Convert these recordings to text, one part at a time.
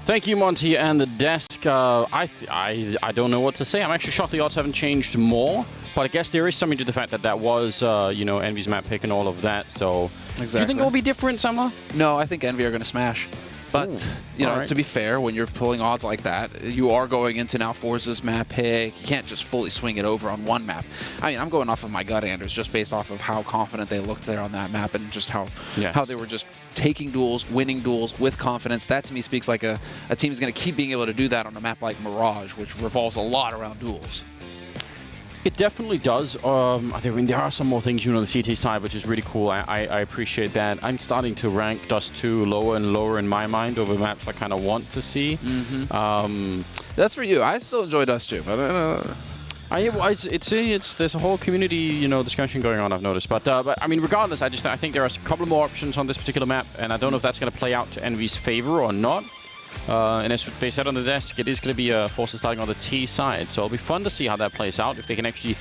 Thank you, Monty, and the desk. I don't know what to say. I'm actually shocked the odds haven't changed more, but I guess there is something to the fact that that was, you know, Envy's map pick and all of that. So, exactly. Do you think it will be different, Samla? No, I think Envy are going to smash. But, you know, to be fair, when you're pulling odds like that, you are going into now forZe's map pick. You can't just fully swing it over on one map. I mean, I'm going off of my gut, Anders, just based off of how confident they looked there on that map and just how they were just taking duels, winning duels with confidence. That, to me, speaks like a team is going to keep being able to do that on a map like Mirage, which revolves a lot around duels. It definitely does. I mean, there are some more things, you know, on the CT side, which is really cool. I appreciate that. I'm starting to rank Dust 2 lower and lower in my mind over maps I kind of want to see. That's for you. I still enjoy Dust 2, but there's a whole community, you know, discussion going on, I've noticed. But I mean, regardless, I think there are a couple more options on this particular map, and I don't know if that's going to play out to Envy's favor or not. And as they said on the desk, it is going to be forZe starting on the T side, so it'll be fun to see how that plays out, if they can actually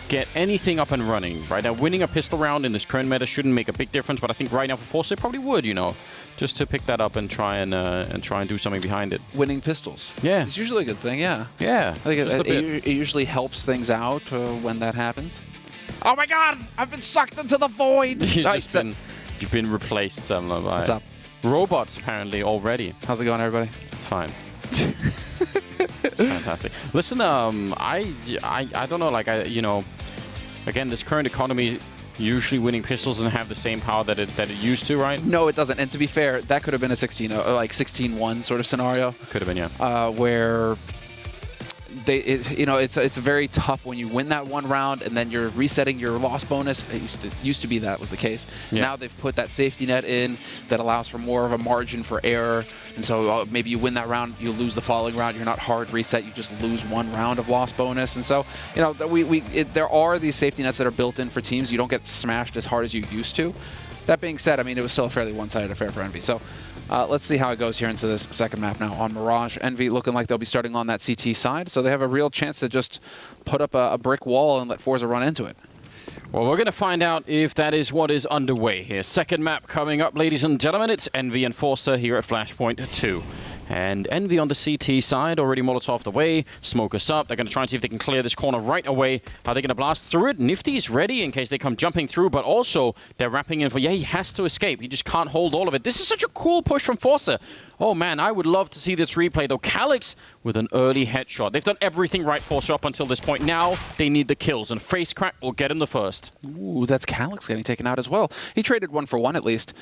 get anything up and running. Right now, winning a pistol round in this current meta shouldn't make a big difference, but I think right now for forZe, they probably would, you know, just to pick that up and try and do something behind it. Winning pistols. Yeah. It's usually a good thing, yeah. Yeah. I think it usually helps things out when that happens. Oh my god! I've been sucked into the void! You've been replaced, What's up? Robots, apparently, already. How's it going, everybody? It's fine. It's fantastic. Listen, I don't know, like, you know, again, this current economy, usually winning pistols doesn't have the same power that it used to, right? No, it doesn't. And to be fair, that could have been a 16-1 sort of scenario. Could have been, yeah. Where it's very tough when you win that one round and then you're resetting your loss bonus. It used to be that was the case. Yeah. Now they've put that safety net in that allows for more of a margin for error. And so maybe you win that round, you lose the following round. You're not hard reset. You just lose one round of loss bonus. And so, you know, there are these safety nets that are built in for teams. You don't get smashed as hard as you used to. That being said, I mean, it was still a fairly one-sided affair for Envy. So let's see how it goes here into this second map now on Mirage. Envy looking like they'll be starting on that CT side, so they have a real chance to just put up a brick wall and let forZe run into it. Well, we're going to find out if that is what is underway here. Second map coming up, ladies and gentlemen. It's Envy and forZe here at Flashpoint 2. And Envy on the CT side, already Molotov the way, smoke us up. They're going to try and see if they can clear this corner right away. Are they going to blast through it? Nifty is ready in case they come jumping through, but also they're wrapping in for, he has to escape. He just can't hold all of it. This is such a cool push from forZe. Oh man, I would love to see this replay though. Calyx with an early headshot. They've done everything right forZe up until this point. Now they need the kills, and Face Crack will get him the first. Ooh, that's Calyx getting taken out as well. He traded 1 for 1 at least.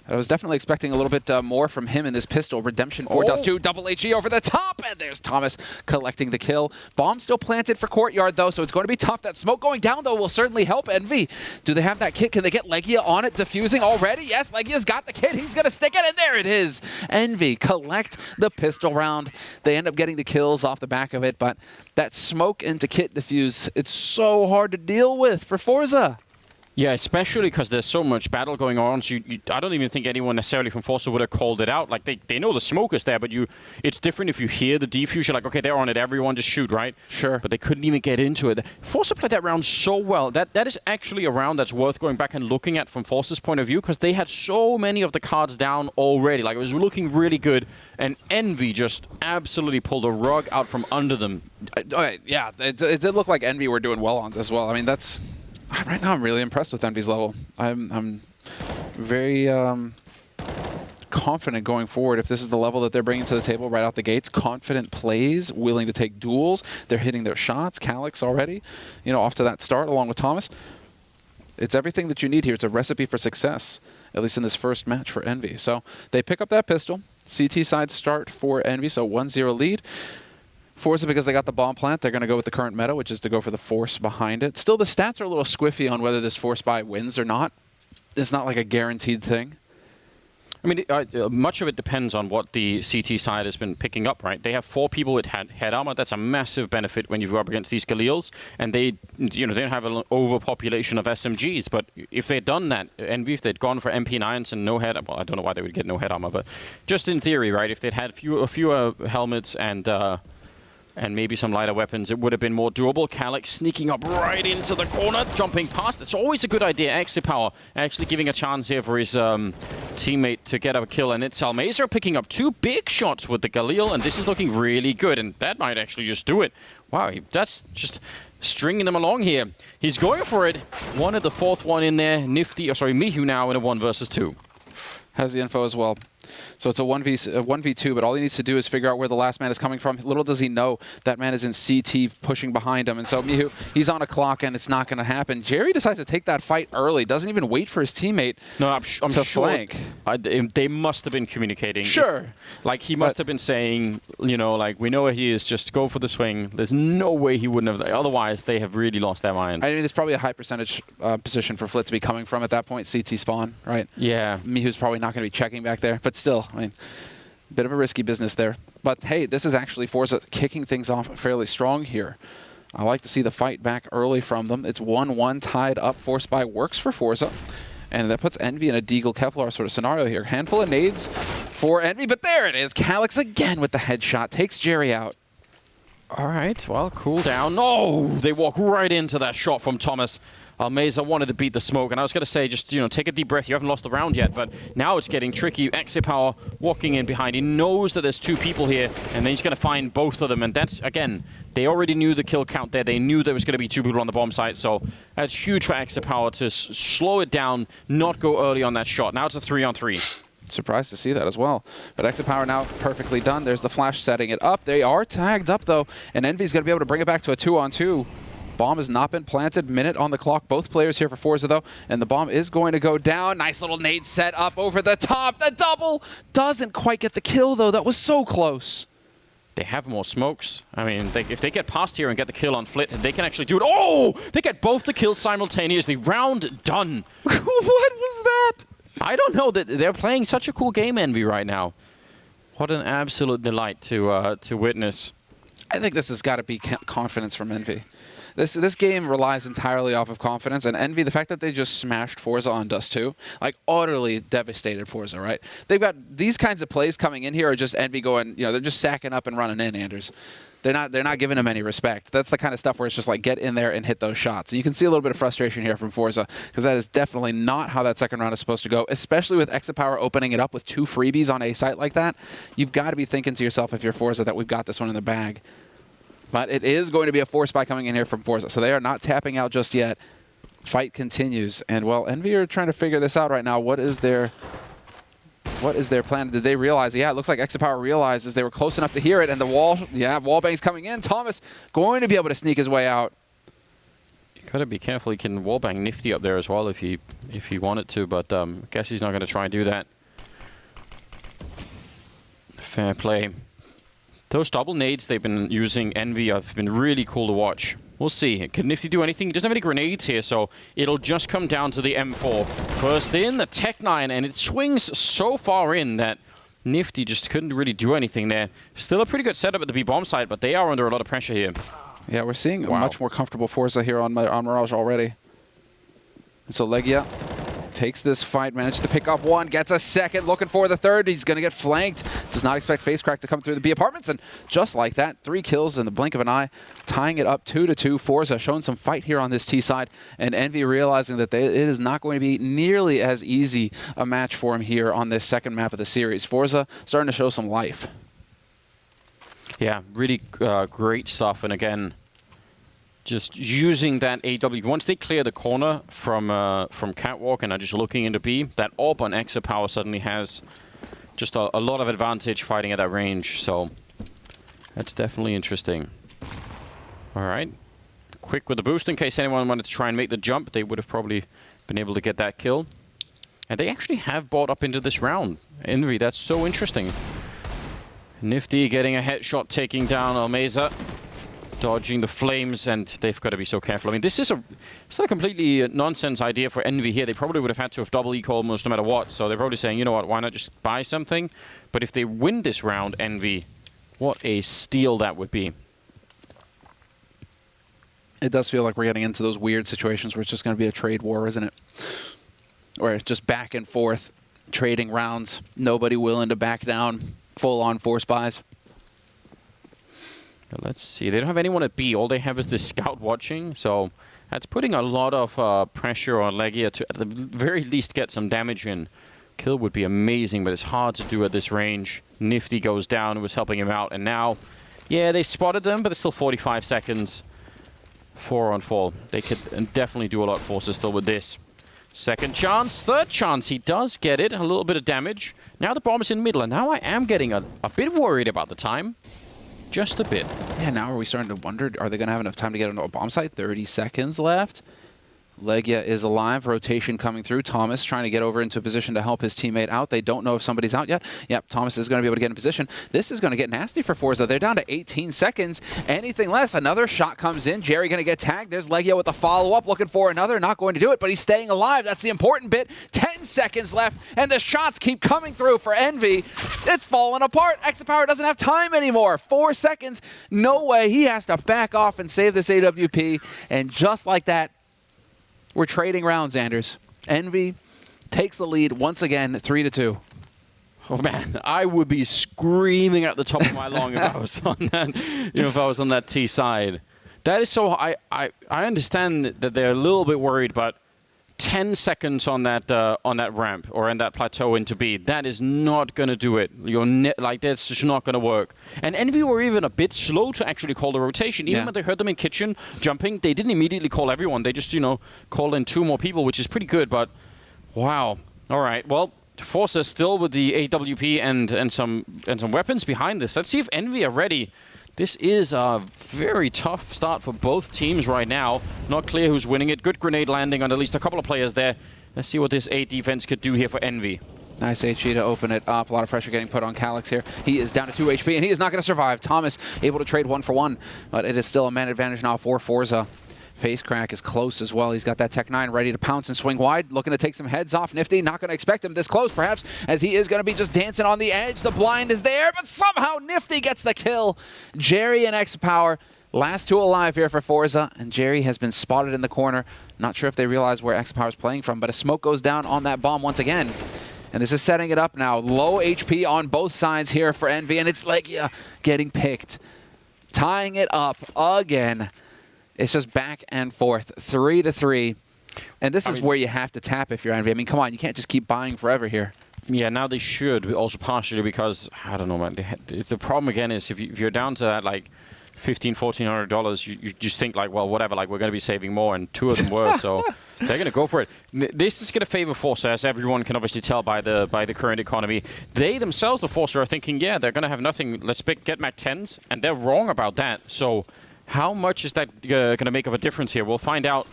I was definitely expecting a little bit more from him in this pistol. Redemption for Dust 2, double HE over the top, and there's Thomas collecting the kill. Bomb still planted for Courtyard though, so it's going to be tough. That smoke going down though will certainly help Envy. Do they have that kit? Can they get Legia on it, defusing already? Yes, Legia's got the kit. He's going to stick it, and there it is. Envy collect the pistol round. They end up getting the kills off the back of it, but that smoke into kit defuse, it's so hard to deal with for forZe. Yeah, especially because there's so much battle going on. So I don't even think anyone necessarily from forZe would have called it out. Like, they know the smoke is there, but it's different if you hear the defuse. You're like, okay, they're on it. Everyone just shoot, right? Sure. But they couldn't even get into it. forZe played that round so well. That is actually a round that's worth going back and looking at from forZe's point of view, because they had so many of the cards down already. Like, it was looking really good, and Envy just absolutely pulled a rug out from under them. Yeah, it did look like Envy were doing well on this as well. I mean, that's... Right now, I'm really impressed with Envy's level. I'm very confident going forward. If this is the level that they're bringing to the table right out the gates, confident plays, willing to take duels. They're hitting their shots. Calyx already, you know, off to that start along with Thomas. It's everything that you need here. It's a recipe for success, at least in this first match for Envy. So they pick up that pistol. CT side start for Envy, so 1-0 lead. forZe, because they got the bomb plant, they're going to go with the current meta, which is to go for the force behind it. Still, the stats are a little squiffy on whether this force buy wins or not. It's not like a guaranteed thing. I mean, much of it depends on what the CT side has been picking up, right? They have 4 people with head armor. That's a massive benefit when you go up against these Galils. And they don't have an overpopulation of SMGs. But if they'd done that, and if they'd gone for MP9s and no head, well, I don't know why they would get no head armor, but just in theory, right? If they'd had fewer helmets and and maybe some lighter weapons, it would have been more doable. KiNK sneaking up right into the corner, jumping past. It's always a good idea. Exit Power actually giving a chance here for his teammate to get a kill, and it's Almeza picking up 2 big shots with the Galil, and this is looking really good, and that might actually just do it. Wow, that's just stringing them along here. He's going for it. Wanted the 4th one in there. Mihu now in a 1 versus 2. Has the info as well. So it's a 1v2, but all he needs to do is figure out where the last man is coming from. Little does he know that man is in CT pushing behind him. And so Mihu, he's on a clock, and it's not going to happen. Jerry decides to take that fight early. Doesn't even wait for his teammate to flank. They must have been communicating. Sure. Like, he must have been saying, you know, like, we know where he is, just go for the swing. There's no way he wouldn't have. Otherwise, they have really lost their minds. I mean, it's probably a high percentage position for Flit to be coming from at that point. CT spawn, right? Yeah. Mihu's probably not going to be checking back there. But still, I mean, bit of a risky business there. But hey, this is actually forZe kicking things off fairly strong here. I like to see the fight back early from them. It's 1-1 tied up. Force Buy works for forZe. And that puts Envy in a Deagle Kevlar sort of scenario here. Handful of nades for Envy, but there it is. KiNK again with the headshot. Takes Jerry out. All right, well, cool down. No! They walk right into that shot from Thomas. Almeza wanted to beat the smoke, and I was going to say, just, you know, take a deep breath. You haven't lost the round yet, but now it's getting tricky. Exit Power walking in behind. He knows that there's 2 people here, and then he's going to find both of them. And that's, again, they already knew the kill count there. They knew there was going to be 2 people on the bomb site, so that's huge for Exit Power to slow it down, not go early on that shot. Now it's a 3-on-3. Surprised to see that as well. But Exit Power now perfectly done. There's the flash setting it up. They are tagged up, though, and Envy's going to be able to bring it back to a 2-on-2. Bomb has not been planted. Minute on the clock. Both players here for forZe, though. And the bomb is going to go down. Nice little nade set up over the top. The double doesn't quite get the kill, though. That was so close. They have more smokes. I mean, if they get past here and get the kill on Flit, they can actually do it. Oh! They get both the kills simultaneously. Round done. What was that? I don't know. They're playing such a cool game, Envy, right now. What an absolute delight to witness. I think this has got to be confidence from Envy. This game relies entirely off of confidence, and Envy, the fact that they just smashed forZe on Dust 2, like utterly devastated forZe, right? They've got these kinds of plays coming in here are just Envy going, you know, they're just sacking up and running in, Anders. They're not giving him any respect. That's the kind of stuff where it's just like get in there and hit those shots. And you can see a little bit of frustration here from forZe, because that is definitely not how that second round is supposed to go, especially with Exit Power opening it up with 2 freebies on a site like that. You've got to be thinking to yourself, if you're forZe, that we've got this one in the bag. But it is going to be a Force Buy coming in here from forZe, so they are not tapping out just yet. Fight continues, and well, Envy are trying to figure this out right now. What is their plan? Did they realize? Yeah, it looks like Exit Power realizes they were close enough to hear it, and the wallbang's coming in. Thomas going to be able to sneak his way out. You gotta be careful. He can wallbang Nifty up there as well if he wanted to, but I guess he's not gonna try and do that. Fair play. Those double nades they've been using, Envy, have been really cool to watch. We'll see. Can Nifty do anything? He doesn't have any grenades here, so it'll just come down to the M4. First in, the Tech 9, and it swings so far in that Nifty just couldn't really do anything there. Still a pretty good setup at the B-bomb side, but they are under a lot of pressure here. Yeah, we're seeing a much more comfortable forZe here on Mirage already. So Legia takes this fight, managed to pick up 1, gets a second, looking for the 3rd. He's going to get flanked. Does not expect FaceCrack to come through the B apartments, and just like that, 3 kills in the blink of an eye, tying it up 2-2. forZe showing some fight here on this T side, and Envy realizing that it is not going to be nearly as easy a match for him here on this second map of the series. forZe starting to show some life. Yeah, really great stuff, and again, just using that AW. Once they clear the corner from Catwalk and are just looking into B, that AWP on Exit Power suddenly has just a lot of advantage fighting at that range. So that's definitely interesting. All right. Quick with the boost in case anyone wanted to try and make the jump. They would have probably been able to get that kill. And they actually have bought up into this round. Envy, that's so interesting. Nifty getting a headshot, taking down Almeza. Dodging the flames, and they've got to be so careful. I mean, it's not a completely nonsense idea for Envy here. They probably would have had to have double eco almost no matter what. So they're probably saying, you know what, why not just buy something? But if they win this round, Envy, what a steal that would be. It does feel like we're getting into those weird situations where it's just going to be a trade war, isn't it? Where it's just back and forth, trading rounds, nobody willing to back down, full-on force buys. Let's see. They don't have anyone at B. All they have is this scout watching. So that's putting a lot of pressure on Legia to, at the very least, get some damage in. Kill would be amazing, but it's hard to do at this range. Nifty goes down, who was helping him out. And now, yeah, they spotted them, but it's still 45 seconds. 4 on 4. They could definitely do a lot forZe still with this. Second chance, third chance. He does get it. A little bit of damage. Now the bomb is in middle, and now I am getting a bit worried about the time. Just a bit. Yeah, now are we starting to wonder, are they going to have enough time to get into a bomb site? 30 seconds left. Legia is alive. Rotation coming through. Thomas trying to get over into a position to help his teammate out. They don't know if somebody's out yet. Yep, Thomas is going to be able to get in position. This is going to get nasty for forZe. They're down to 18 seconds. Anything less. Another shot comes in. Jerry going to get tagged. There's Legia with a follow-up. Looking for another. Not going to do it, but he's staying alive. That's the important bit. 10 seconds left, and the shots keep coming through for Envy. It's falling apart. Exapower doesn't have time anymore. 4 seconds. No way. He has to back off and save this AWP. And just like that, we're trading rounds, Anders. Envy takes the lead once again, 3-2. Oh man, I would be screaming at the top of my lung if I was on that, if I was on that T side. That is so. I understand that they're a little bit worried, but 10 seconds on that ramp or in that plateau into B, that is not going to do it. That's just not going to work. And Envy were even a bit slow to actually call the rotation. Even when they heard them in kitchen jumping, they didn't immediately call everyone. They just, called in 2 more people, which is pretty good. But wow. All right. Well, forZe still with the AWP and some weapons behind this. Let's see if Envy are ready. This is a very tough start for both teams right now. Not clear who's winning it. Good grenade landing on at least a couple of players there. Let's see what this A defense could do here for Envy. Nice HE to open it up. A lot of pressure getting put on Calyx here. He is down to 2 HP, and he is not going to survive. Thomas able to trade 1 for 1, but it is still a man advantage now for forZe. FaceCrack is close as well. He's got that Tech 9 ready to pounce and swing wide, looking to take some heads off. Nifty not going to expect him this close, perhaps, as he is going to be just dancing on the edge. The blind is there, but somehow Nifty gets the kill. Jerry and Exapower, last 2 alive here for forZe, and Jerry has been spotted in the corner. Not sure if they realize where Exapower is playing from, but a smoke goes down on that bomb once again. And this is setting it up now. Low HP on both sides here for Envy, and it's Legia getting picked. Tying it up again. It's just back and forth, 3-3. And this is where you have to tap if you're Envy. I mean, come on, you can't just keep buying forever here. Yeah, now they should, also partially because, I don't know, man. The problem again is if you're down to that, like, $1,500, $1,400, you just think, like, well, whatever, like, we're going to be saving more, and 2 of them were, so they're going to go for it. This is going to favor forZe, as everyone can obviously tell by the current economy. They themselves, the forZe, are thinking, yeah, they're going to have nothing. Let's get Mac 10s, and they're wrong about that. So how much is that going to make of a difference here? We'll find out.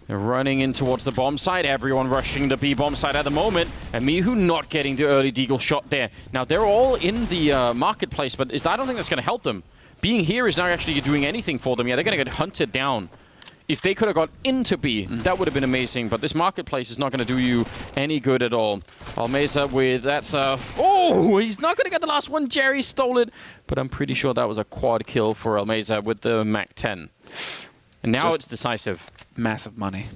They're running in towards the bomb side. Everyone rushing the B bomb side at the moment. And Mihu not getting the early deagle shot there. Now, they're all in the marketplace, but I don't think that's going to help them. Being here is not actually doing anything for them. Yeah, they're going to get hunted down. If they could have got into B, that would have been amazing. But this marketplace is not going to do you any good at all. Almeza with that's oh, he's not going to get the last one. Jerry stole it. But I'm pretty sure that was a quad kill for Almeza with the Mac 10. And now it's decisive. Massive money.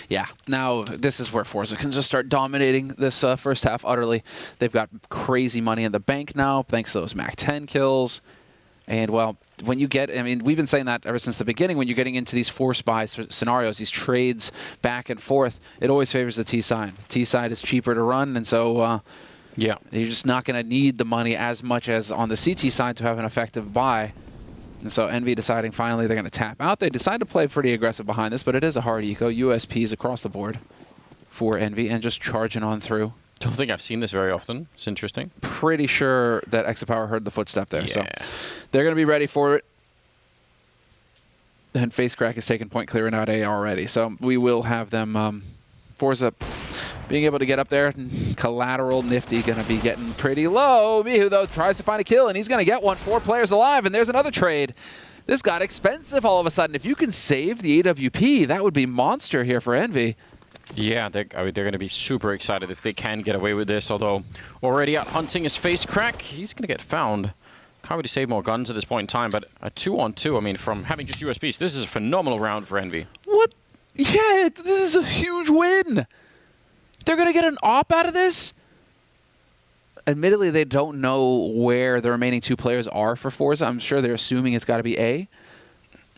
Yeah, now this is where forZe can just start dominating this first half utterly. They've got crazy money in the bank now, thanks to those Mac 10 kills. And, well, when you get, I mean, we've been saying that ever since the beginning, when you're getting into these force buy scenarios, these trades back and forth, it always favors the T side. T side is cheaper to run, and so yeah, you're just not going to need the money as much as on the CT side to have an effective buy. And so Envy deciding finally they're going to tap out. They decide to play pretty aggressive behind this, but it is a hard eco. USPs across the board for Envy and just charging on through. Don't think I've seen this very often. It's interesting. Pretty sure that Exapower heard the footstep there, so they're going to be ready for it. And FaceCrack is taking point clearing out A already, so we will have them forZe being able to get up there. Collateral Nifty going to be getting pretty low. Mihu, though, tries to find a kill, and he's going to get one. 4 players alive, and there's another trade. This got expensive all of a sudden. If you can save the AWP, that would be monster here for Envy. Yeah, they're going to be super excited if they can get away with this, although already out hunting his FaceCrack. He's going to get found. Can't really save more guns at this point in time, but a 2-on-2, I mean, from having just USBs, this is a phenomenal round for Envy. What? Yeah, this is a huge win. They're going to get an op out of this? Admittedly, they don't know where the remaining 2 players are for forZe. I'm sure they're assuming it's got to be A.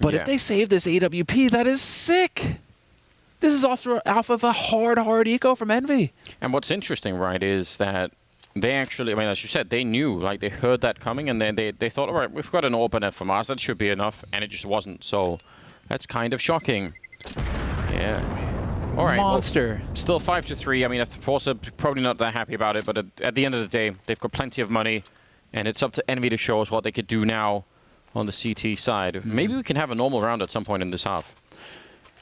But if they save this AWP, that is sick. This is off of a hard eco from Envy. And what's interesting, right, is that they actually, I mean, as you said, they knew, like, they heard that coming, and then they thought, all right, we've got an open from us, that should be enough, and it just wasn't. So that's kind of shocking. Yeah. All right. Monster. Well, still 5-3. I mean, forZe probably not that happy about it, but at the end of the day, they've got plenty of money, and it's up to Envy to show us what they could do now on the CT side. Maybe we can have a normal round at some point in this half.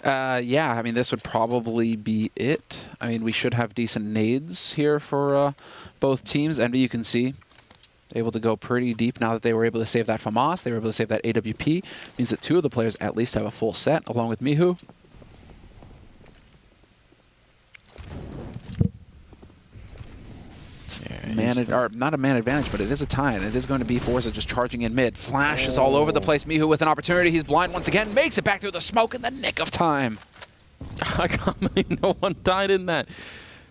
Yeah, I mean, this would probably be it. I mean, we should have decent nades here for both teams. Envy, you can see, able to go pretty deep now that they were able to save that FAMAS. They were able to save that AWP. Means that 2 of the players at least have a full set, along with Mihu. Not a man advantage, but it is a tie, and it is going to be forZe just charging in mid. Flash is all over the place. Mihu with an opportunity. He's blind once again. Makes it back through the smoke in the nick of time. I can't believe no one died in that.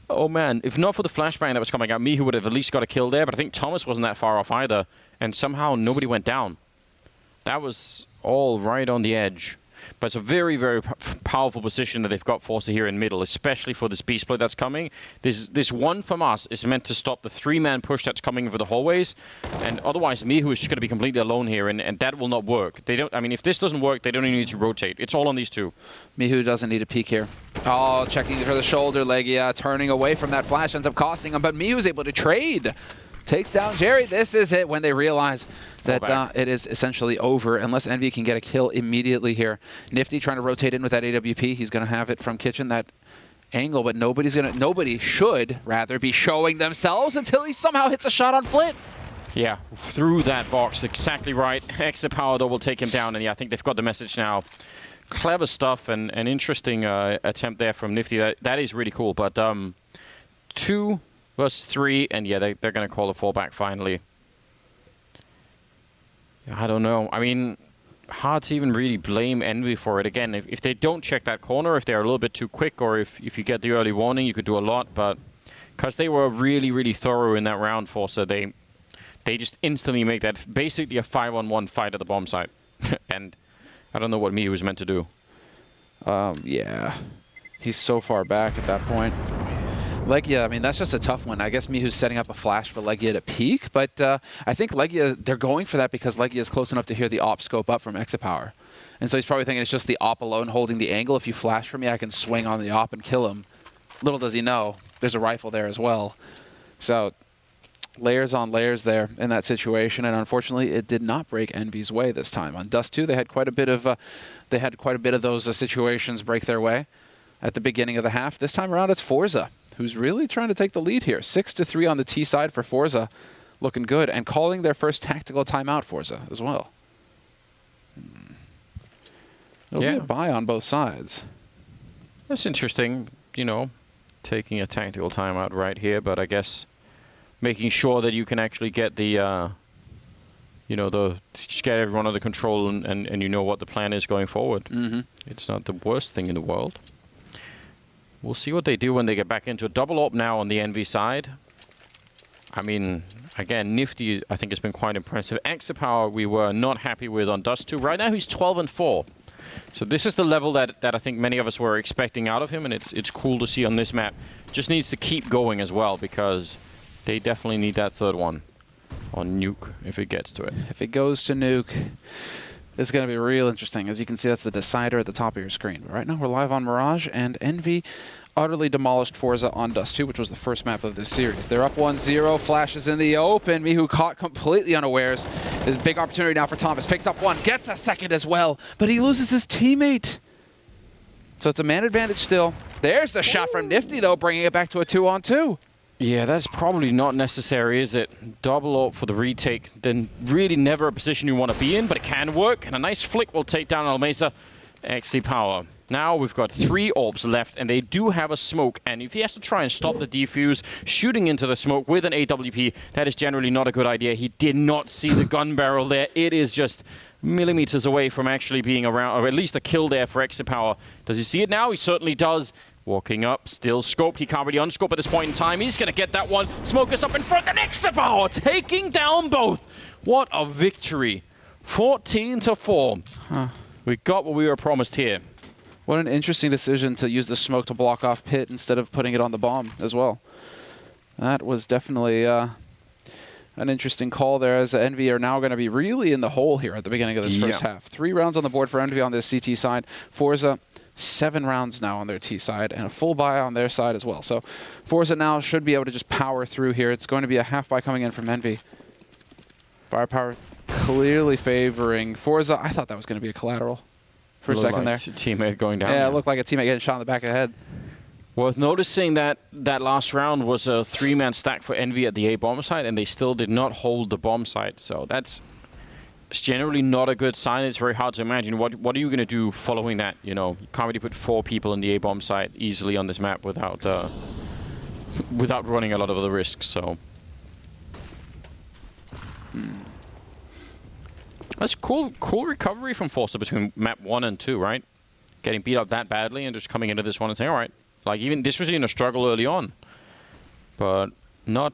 Oh, man. If not for the flashbang that was coming out, Mihu would have at least got a kill there, but I think Thomas wasn't that far off either, and somehow nobody went down. That was all right on the edge. But it's a very, very powerful position that they've got forZe here in middle, especially for this B split that's coming. This one from us is meant to stop the 3-man push that's coming over the hallways, and otherwise Mihu is just going to be completely alone here, and that will not work. They don't. I mean, if this doesn't work, they don't even need to rotate. It's all on these 2. Mihu doesn't need a peek here. Oh, checking for the shoulder leg, yeah, turning away from that flash ends up costing him, but Mihu's able to trade. Takes down Jerry. This is it when they realize that it is essentially over unless Envy can get a kill immediately here. Nifty trying to rotate in with that AWP. He's going to have it from Kitchen, that angle, but nobody should rather be showing themselves until he somehow hits a shot on Flint. Yeah, through that box. Exactly right. Exit power, though, will take him down, and yeah, I think they've got the message now. Clever stuff and an interesting attempt there from Nifty. That is really cool, but 2 versus 3, and yeah, they're going to call a fallback finally. I don't know. I mean, hard to even really blame Envy for it. Again, if they don't check that corner, if they're a little bit too quick, or if you get the early warning, you could do a lot. But because they were really, really thorough in that round, forZe, they just instantly make that basically a 5-on-1 fight at the bomb site. And I don't know what Mihu was meant to do. Yeah. He's so far back at that point. Legia, I mean, that's just a tough one. I guess Mihu's setting up a flash for Legia to peek, but I think Legia, they're going for that because Legia is close enough to hear the op scope up from exit power. And so he's probably thinking it's just the op alone holding the angle. If you flash for me, I can swing on the op and kill him. Little does he know, there's a rifle there as well. So layers on layers there in that situation, and unfortunately it did not break Envy's way this time. On Dust 2, they had quite a bit of those situations break their way at the beginning of the half. This time around, it's forZe who's really trying to take the lead here. 6-3 on the T side for forZe, looking good, and calling their first tactical timeout, forZe, as well. It'll be a buy on both sides. That's interesting, you know, taking a tactical timeout right here, but I guess making sure that you can actually get the, you know, get everyone under control and you know what the plan is going forward. It's not the worst thing in the world. We'll see what they do when they get back into a double op now on the Envy side. I mean, again, Nifty, I think, has been quite impressive. Exit power, we were not happy with on Dust 2. Right now, he's 12-4. So this is the level that I think many of us were expecting out of him, and it's cool to see on this map. Just needs to keep going as well, because they definitely need that third one on Nuke if it gets to it. If it goes to Nuke, it's going to be real interesting. As you can see, that's the decider at the top of your screen. But right now, we're live on Mirage, and Envy utterly demolished forZe on Dust 2, which was the first map of this series. They're up 1-0, flashes in the open. Mihu caught completely unawares. There's a big opportunity now for Thomas. Picks up one, gets a second as well, but he loses his teammate. So it's a man advantage still. There's the shot from Nifty, though, bringing it back to a 2-on-2. Yeah, that's probably not necessary, is it? Double up for the retake. Then really never a position you want to be in, but it can work. And a nice flick will take down Almeza. XC power. Now we've got 3 orbs left, and they do have a smoke. And if he has to try and stop the defuse, shooting into the smoke with an AWP, that is generally not a good idea. He did not see the gun barrel there. It is just millimeters away from actually being around, or at least a kill there for exit power. Does he see it now? He certainly does. Walking up, still scoped. He can't really unscope at this point in time. He's going to get that one. Smokers up in front, and Exapower taking down both. What a victory. 14-4. We got what we were promised here. What an interesting decision to use the smoke to block off Pit instead of putting it on the bomb as well. That was definitely an interesting call there, as Envy are now going to be really in the hole here at the beginning of this first half. 3 rounds on the board for Envy on this CT side. forZe, 7 rounds now on their T side, and a full buy on their side as well. So forZe now should be able to just power through here. It's going to be a half buy coming in from Envy. Firepower clearly favoring forZe. I thought that was going to be a collateral for a second there. Teammate going down. Yeah, it looked like a teammate getting shot in the back of the head. Worth noticing that that last round was a 3-man stack for Envy at the A bomb site, and they still did not hold the bomb site. So that's generally not a good sign. It's very hard to imagine. What are you going to do following that? You know, you can't really put 4 people in the A bomb site easily on this map without without running a lot of other risks. So that's cool recovery from forZe between map 1 and 2, right? Getting beat up that badly and just coming into this one and saying, all right, like even this was even a struggle early on, but not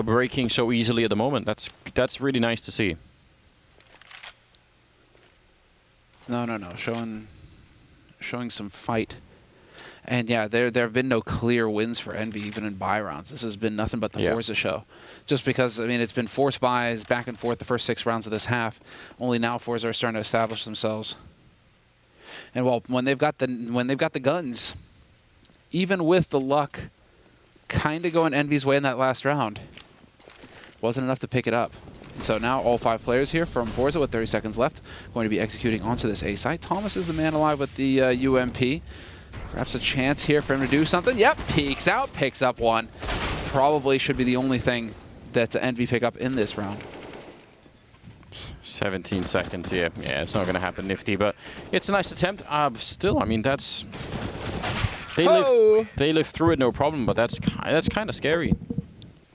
breaking so easily at the moment. That's really nice to see. No. Showing some fight. And yeah, there have been no clear wins for Envy, even in buy rounds. This has been nothing but the forZe show. Just because, I mean, it's been forced buys back and forth the first 6 rounds of this half. Only now forZe are starting to establish themselves. And well, when they've got the guns, even with the luck kind of going Envy's way in that last round, wasn't enough to pick it up. So now all 5 players here from forZe with 30 seconds left going to be executing onto this A site. Thomas is the man alive with the UMP. Perhaps a chance here for him to do something. Yep, peeks out, picks up 1. Probably should be the only thing that Envy pick up in this round. 17 seconds here. Yeah, it's not going to happen, Nifty, but it's a nice attempt. Still, I mean, that's... They live through it, no problem, but that's kind of scary.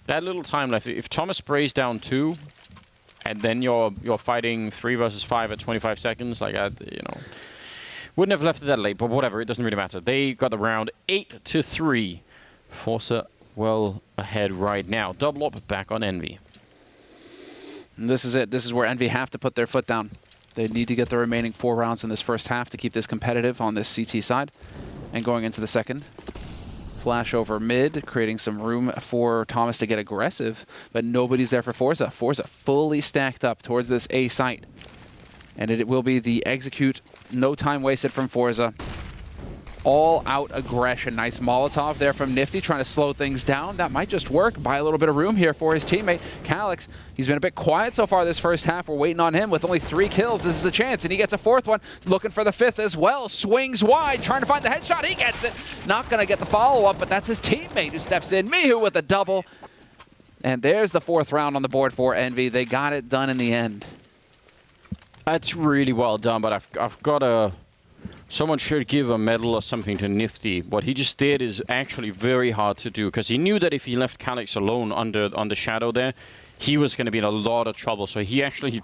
That little time left. If Thomas sprays down 2, and then you're fighting 3 versus 5 at 25 seconds, like, you know... Wouldn't have left it that late, but whatever, it doesn't really matter. They got the round 8-3. forZe well ahead right now. Double up back on Envy. And this is it. This is where Envy have to put their foot down. They need to get the remaining 4 rounds in this first half to keep this competitive on this CT side. And going into the second. Flash over mid, creating some room for Thomas to get aggressive, but nobody's there for forZe. forZe fully stacked up towards this A site. And it will be the execute, no time wasted from forZe. All-out aggression. Nice Molotov there from Nifty, trying to slow things down. That might just work. Buy a little bit of room here for his teammate, Calyx. He's been a bit quiet so far this first half. We're waiting on him with only 3 kills. This is a chance, and he gets a 4th one. Looking for the 5th as well. Swings wide, trying to find the headshot. He gets it. Not going to get the follow-up, but that's his teammate who steps in. Mihu with a double. And there's the 4th round on the board for Envy. They got it done in the end. That's really well done, but I've got a... Someone should give a medal or something to Nifty. What he just did is actually very hard to do, because he knew that if he left Calyx alone on the shadow there, he was going to be in a lot of trouble. So he actually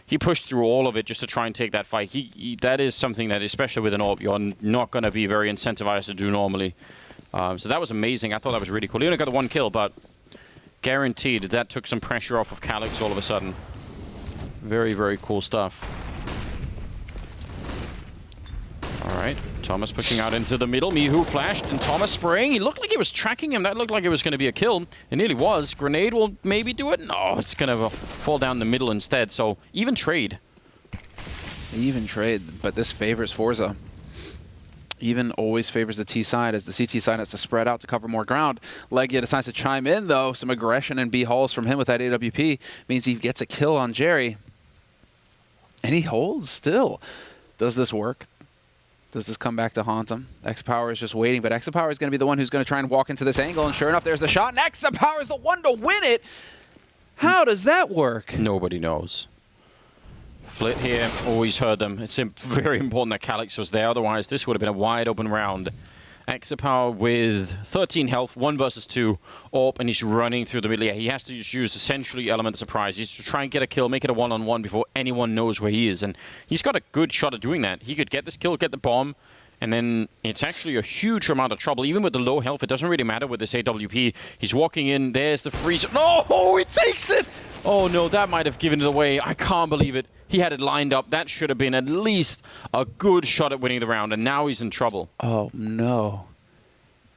he pushed through all of it just to try and take that fight. That is something that, especially with an AWP, you're not going to be very incentivized to do normally. So that was amazing. I thought that was really cool. He only got the 1 kill, but guaranteed that took some pressure off of Calyx all of a sudden. Very, very cool stuff. All right, Thomas pushing out into the middle. Mihu flashed and Thomas spraying. He looked like he was tracking him. That looked like it was going to be a kill. It nearly was. Grenade will maybe do it. No, it's going to fall down the middle instead. So even trade. Even trade, but this favors forZe. Even always favors the T side, as the CT side has to spread out to cover more ground. Legia decides to chime in, though. Some aggression and B hauls from him with that AWP means he gets a kill on Jerry. And he holds still. Does this work? Does this come back to haunt him? Exapower is just waiting, but Exapower is going to be the one who's going to try and walk into this angle, and sure enough, there's the shot, and Exapower is the one to win it! How does that work? Nobody knows. Flit here, always heard them. It's very important that Calyx was there, otherwise this would have been a wide open round. Exapower with 13 health, 1 versus 2, AWP, and he's running through the middle. Yeah, he has to just use essentially element of surprise. He's to try and get a kill, make it a one-on-one before anyone knows where he is. And he's got a good shot at doing that. He could get this kill, get the bomb, And then it's actually a huge amount of trouble. Even with the low health, it doesn't really matter with this AWP. He's walking in. There's the freeze. No, he takes it. Oh, no, that might have given it away. I can't believe it. He had it lined up. That should have been at least a good shot at winning the round, and now he's in trouble. Oh, no.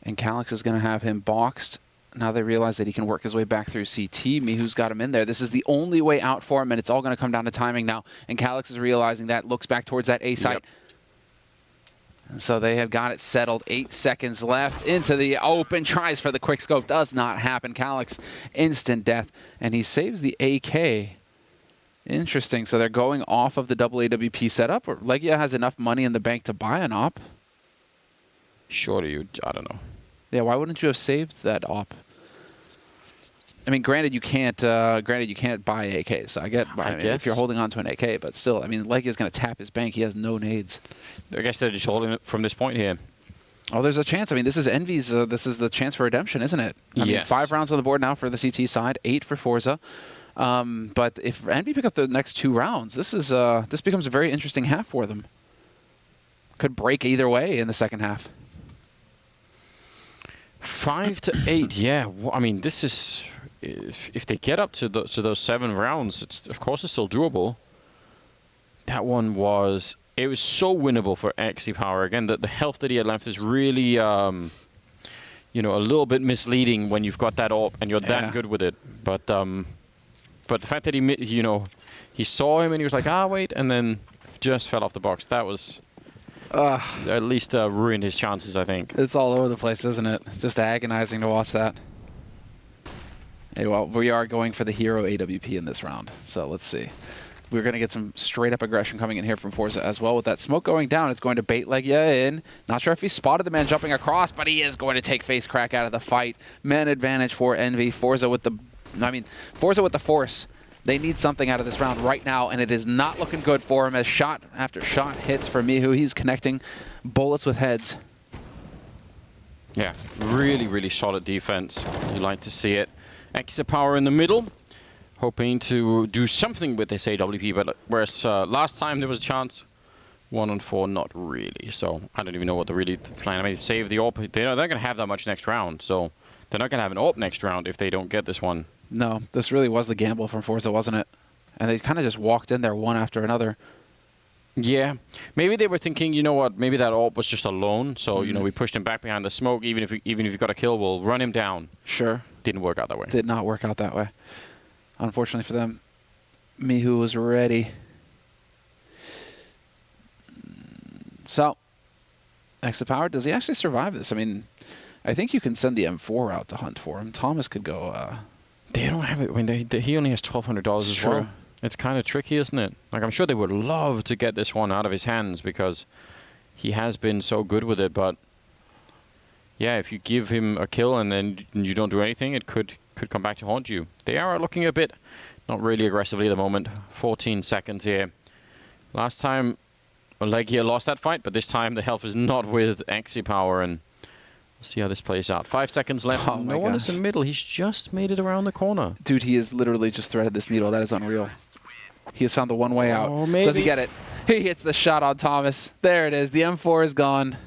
And Calyx is going to have him boxed. Now they realize that he can work his way back through CT. Mihu's got him in there. This is the only way out for him, and it's all going to come down to timing now. And Calyx is realizing that, looks back towards that A site. Yep. And so they have got it settled. 8 seconds left into the open. Tries for the quick scope. Does not happen. Calyx, instant death. And he saves the AK. Interesting. So they're going off of the double AWP setup. Or Legia has enough money in the bank to buy an op. Surely I don't know. Yeah, why wouldn't you have saved that op? I mean, granted you can't buy AK, so I get I mean, if you're holding on to an AK, but still, I mean, Legia's going to tap his bank. He has no nades. I guess they're just holding it from this point here. Oh, there's a chance. I mean, this is Envy's. This is the chance for redemption, isn't it? I mean, 5 rounds on the board now for the CT side, 8 for forZe. But if Envy pick up the next 2 rounds, this becomes a very interesting half for them. Could break either way in the second half. 5 to 8, yeah. Well, I mean, this is if they get up to those 7 rounds, of course it's still doable. That one was so winnable for XE-Power. Again, the health that he had left is really you know, a little bit misleading when you've got that AWP and you're that good with it. But the fact that he saw him and he was like, wait, and then just fell off the box. That was at least ruined his chances, I think. It's all over the place, isn't it? Just agonizing to watch that. Hey, well, we are going for the hero AWP in this round, so let's see. We're going to get some straight-up aggression coming in here from forZe as well. With that smoke going down, it's going to bait Legia in. Not sure if he spotted the man jumping across, but he is going to take face crack out of the fight. Man advantage for Envy. forZe with the force. They need something out of this round right now, and it is not looking good for him as shot after shot hits for Mihu. He's connecting bullets with heads. Yeah, really, really solid defense. You like to see it. XE-Power in the middle, hoping to do something with this AWP, but whereas last time there was a chance, 1 on 4, not really. So I don't even know what the really plan. I mean, save the AWP. They're not going to have that much next round, so they're not going to have an AWP next round if they don't get this one. No, this really was the gamble from forZe, wasn't it? And they kind of just walked in there one after another. Yeah, maybe they were thinking, you know what, maybe that AWP was just alone, so you know, we pushed him back behind the smoke. Even if you got a kill, we'll run him down. Sure. Didn't work out that way. Did not work out that way. Unfortunately for them, Mihu was ready. So, XE-Power, does he actually survive this? I mean, I think you can send the M4 out to hunt for him. Thomas could go... They don't have it. I mean, he only has $1,200 as well. It's kind of tricky, isn't it? Like, I'm sure they would love to get this one out of his hands because he has been so good with it. But yeah, if you give him a kill and then you don't do anything, it could come back to haunt you. They are looking a bit not really aggressively at the moment. 14 seconds here. Last time, Legia lost that fight, but this time the health is not with XE-Power, and we'll see how this plays out. 5 seconds left. Oh no one is in the middle. He's just made it around the corner. Dude, he has literally just threaded this needle. That is unreal. He has found the one way out. Maybe. Does he get it? He hits the shot on Thomas. There it is. The M4 is gone.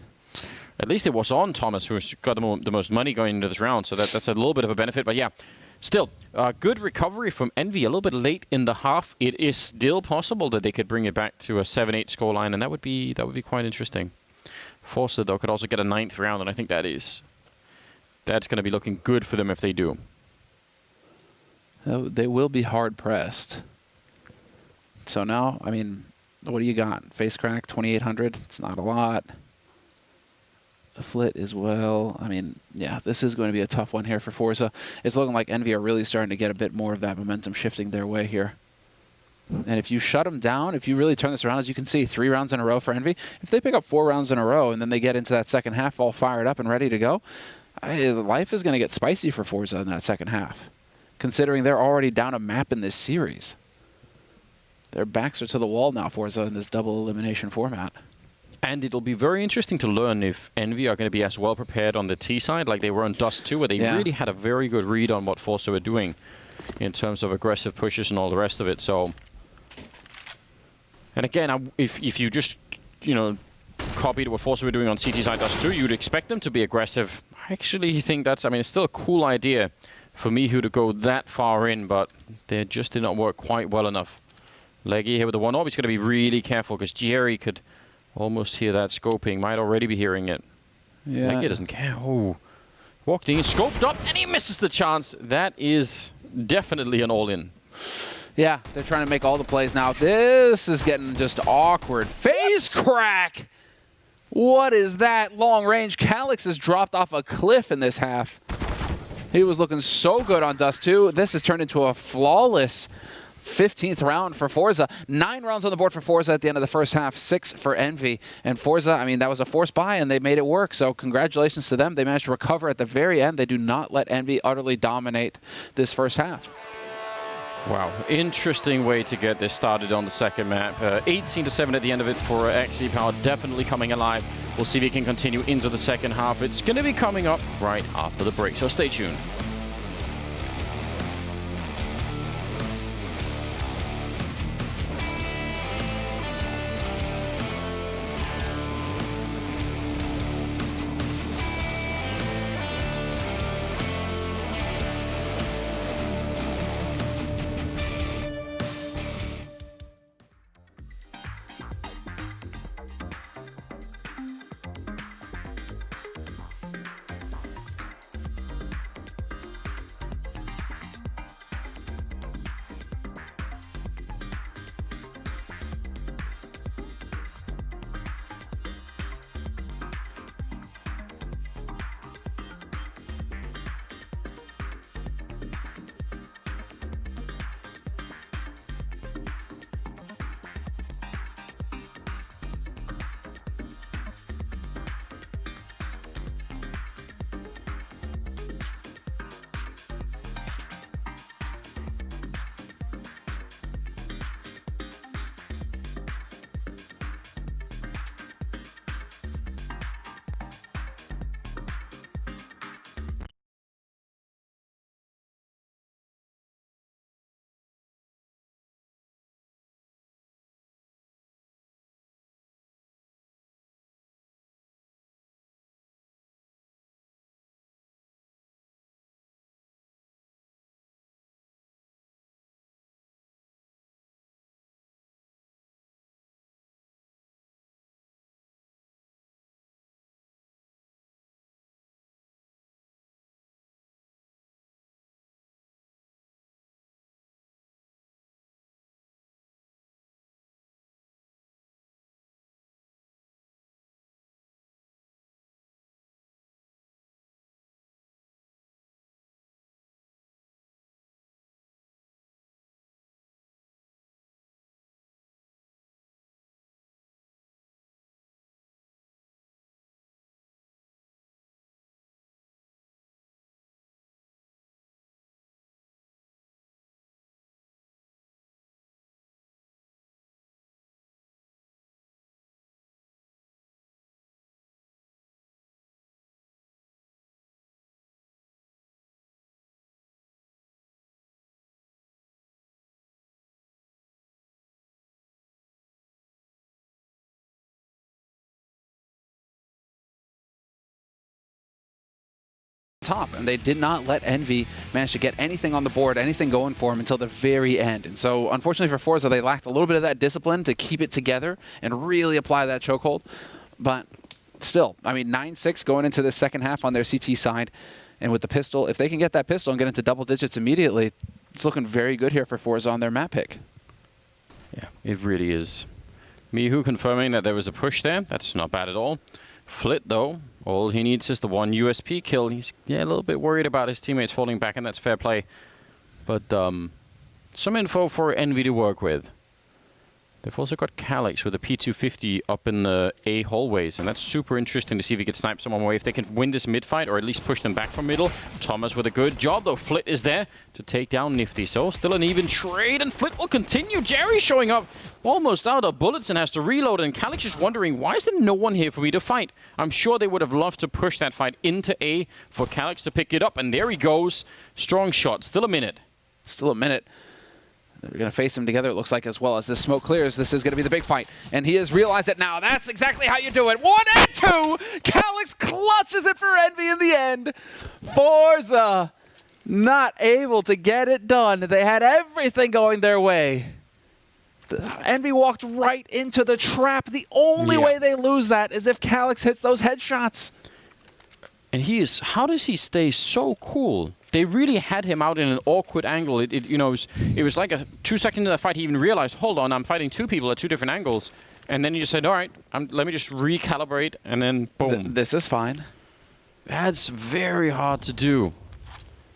At least it was on Thomas, who's got the most money going into this round, so that's a little bit of a benefit. But yeah, still, good recovery from Envy. A little bit late in the half. It is still possible that they could bring it back to a 7-8 scoreline, and that would be quite interesting. forZe, though, could also get a 9th round, and I think that's going to be looking good for them if they do. They will be hard-pressed. So now, I mean, what do you got? Face crack, 2,800. It's not a lot. A flit as well. I mean, yeah, this is going to be a tough one here for forZe. It's looking like Envy are really starting to get a bit more of that momentum shifting their way here. And if you shut them down, if you really turn this around, as you can see, 3 rounds in a row for Envy, if they pick up 4 rounds in a row and then they get into that second half all fired up and ready to go, life is going to get spicy for forZe in that second half, considering they're already down a map in this series. Their backs are to the wall now, forZe, in this double elimination format. And it'll be very interesting to learn if Envy are going to be as well prepared on the T side like they were on Dust 2, where they really had a very good read on what forZe were doing in terms of aggressive pushes and all the rest of it. So, and again, if you just, copy to what forZe were doing on CT side does too. You'd expect them to be aggressive. I actually think that's, I mean, it's still a cool idea for Mihu to go that far in, but they just did not work quite well enough. Leggy here with the 1-orb. He's going to be really careful because Jerry could almost hear that scoping. Might already be hearing it. Yeah. Leggy doesn't care. Oh. Walked in, scoped up, and he misses the chance. That is definitely an all-in. Yeah, they're trying to make all the plays now. This is getting just awkward. Phase crack! What is that? Long range. Calyx has dropped off a cliff in this half. He was looking so good on Dust 2. This has turned into a flawless 15th round for forZe. 9 rounds on the board for forZe at the end of the first half, 6 for Envy. And forZe, I mean, that was a forced buy, and they made it work. So congratulations to them. They managed to recover at the very end. They do not let Envy utterly dominate this first half. Wow, interesting way to get this started on the second map. 18-7 at the end of it for XE Power, definitely coming alive. We'll see if he can continue into the second half. It's going to be coming up right after the break, so stay tuned. Top, and they did not let Envy manage to get anything on the board, anything going for them until the very end. And so, unfortunately for forZe, they lacked a little bit of that discipline to keep it together and really apply that chokehold. But still, I mean, 9-6 going into the second half on their CT side. And with the pistol, if they can get that pistol and get into double digits immediately, it's looking very good here for forZe on their map pick. Yeah, it really is. Mihu confirming that there was a push there. That's not bad at all. Flit, though, all he needs is the one USP kill. He's a little bit worried about his teammates falling back, and that's fair play. But some info for Envy to work with. They've also got Calyx with a P250 up in the A hallways, and that's super interesting to see if he can snipe someone away, if they can win this mid fight, or at least push them back from middle. Thomas with a good job, though. Flit is there to take down Nifty, so still an even trade, and Flit will continue. Jerry showing up almost out of bullets and has to reload, and Calyx is wondering, why is there no one here for me to fight? I'm sure they would have loved to push that fight into A for Calyx to pick it up, and there he goes. Strong shot, still a minute. Still a minute. They're going to face him together, it looks like, as well. As this smoke clears, this is going to be the big fight. And he has realized it now. That's exactly how you do it. 1 and 2! KiNK clutches it for Envy in the end. forZe not able to get it done. They had everything going their way. Envy walked right into the trap. The only way they lose that is if KiNK hits those headshots. And how does he stay so cool? They really had him out in an awkward angle. It was like 2 seconds into the fight, he even realized, hold on, I'm fighting 2 people at 2 different angles. And then he just said, all right, let me just recalibrate, and then boom. This is fine. That's very hard to do.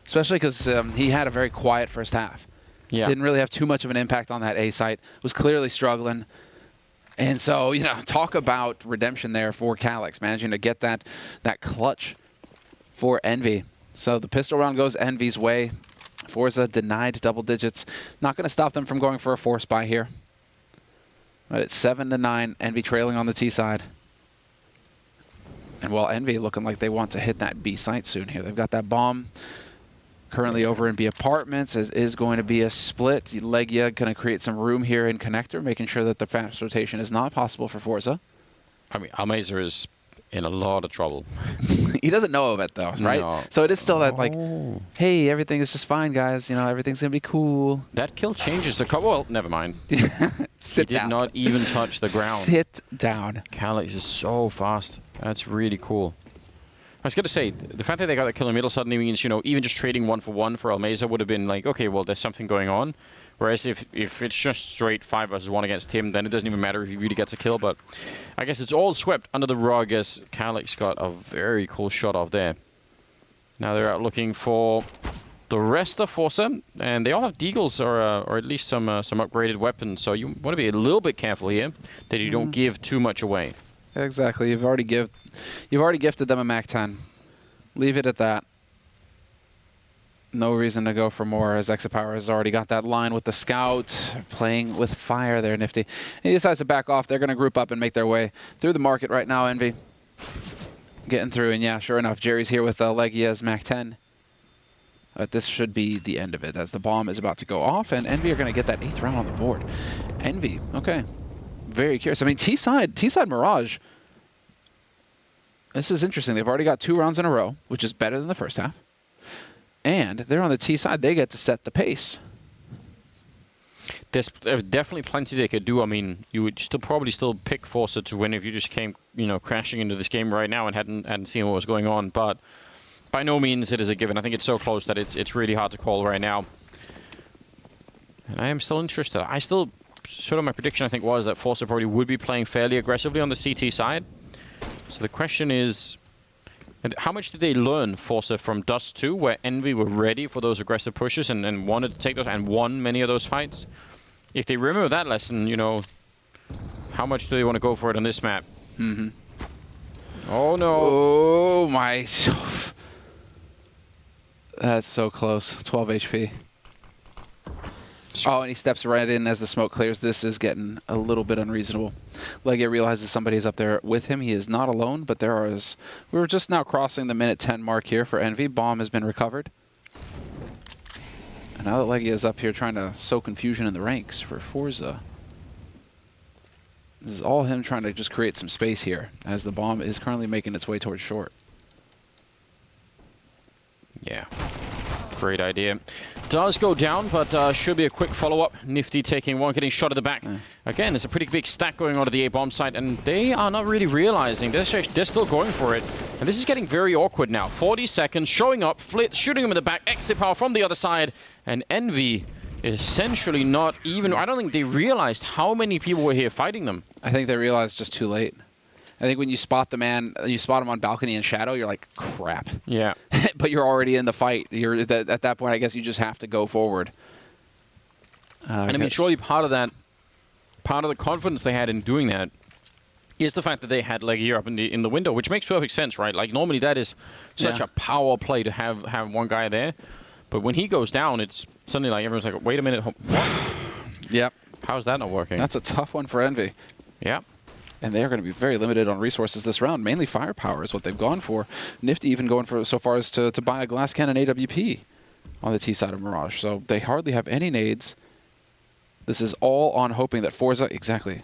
Especially because he had a very quiet first half. Yeah. Didn't really have too much of an impact on that A site. Was clearly struggling. And so, talk about redemption there for KiNK, managing to get that clutch for Envy. So the pistol round goes Envy's way. forZe denied double digits. Not going to stop them from going for a force buy here. But it's 7-9, Envy trailing on the T side. And while Envy looking like they want to hit that B site soon here. They've got that bomb currently over in B apartments. It is going to be a split. Legia going to create some room here in connector, making sure that the fast rotation is not possible for forZe. I mean, Almazer is in a lot of trouble. He doesn't know of it, though, right? No. So it is still that, like, hey, everything is just fine, guys. Everything's going to be cool. That kill changes the cover. Well, never mind. Sit he down. did not even touch the ground. Sit down. KiNK is so fast. That's really cool. I was going to say, the fact that they got that kill in the middle suddenly means, even just trading 1-for-1 for Almazer would have been like, okay, well, there's something going on. Whereas if it's just straight 5 versus 1 against him, then it doesn't even matter if he really gets a kill. But I guess it's all swept under the rug as KiNK's got a very cool shot off there. Now they're out looking for the rest of forZe, and they all have deagles or at least some upgraded weapons. So you want to be a little bit careful here that you don't give too much away. Exactly. You've already gifted them a MAC-10. Leave it at that. No reason to go for more, as Exapower has already got that line with the scout, playing with fire there, Nifty. And he decides to back off. They're going to group up and make their way through the market right now, Envy. Getting through, and yeah, sure enough, Jerry's here with Legia's MAC-10. But this should be the end of it, as the bomb is about to go off, and Envy are going to get that 8th round on the board. Envy, okay. Very curious. I mean, T-side Mirage. This is interesting. They've already got 2 rounds in a row, which is better than the first half. And they're on the T side. They get to set the pace. There's definitely plenty they could do. I mean, you would probably still pick forZe to win if you just came, crashing into this game right now and hadn't seen what was going on. But by no means it is a given. I think it's so close that it's really hard to call right now. And I am still interested. Sort of my prediction, I think, was that forZe probably would be playing fairly aggressively on the CT side. So the question is, how much did they learn, forZe, from Dust 2, where Envy were ready for those aggressive pushes and wanted to take those and won many of those fights? If they remember that lesson, how much do they want to go for it on this map? Mm-hmm. Oh, no. Oh, my. That's so close. 12 HP. Oh, and he steps right in as the smoke clears. This is getting a little bit unreasonable. Legia realizes somebody is up there with him. He is not alone, but we're just now crossing the minute 10 mark here for Envy. Bomb has been recovered. And now that Legia is up here trying to sow confusion in the ranks for forZe. This is all him trying to just create some space here, as the bomb is currently making its way towards short. Yeah. Great idea. Does go down, but should be a quick follow-up. Nifty taking one, getting shot at the back. Again, there's a pretty big stack going on at the A-bomb site, and they are not really realizing. They're still going for it. And this is getting very awkward now. 40 seconds, showing up, shooting him in the back, exit power from the other side, and Envy essentially not even... I don't think they realized how many people were here fighting them. I think they realized just too late. I think when you spot the man, you spot him on balcony in shadow, you're like, crap. Yeah. But you're already in the fight. At that point, I guess you just have to go forward. And I mean, surely part of the confidence they had in doing that is the fact that they had Legia up in the window, which makes perfect sense, right? Like, normally that is such a power play to have one guy there. But when he goes down, it's suddenly like everyone's like, wait a minute, what? Yep. How's that not working? That's a tough one for Envy. Yeah. And they are going to be very limited on resources this round. Mainly firepower is what they've gone for. Nifty even going for so far as to buy a glass cannon AWP on the T side of Mirage. So they hardly have any nades. This is all on hoping that forZe, exactly,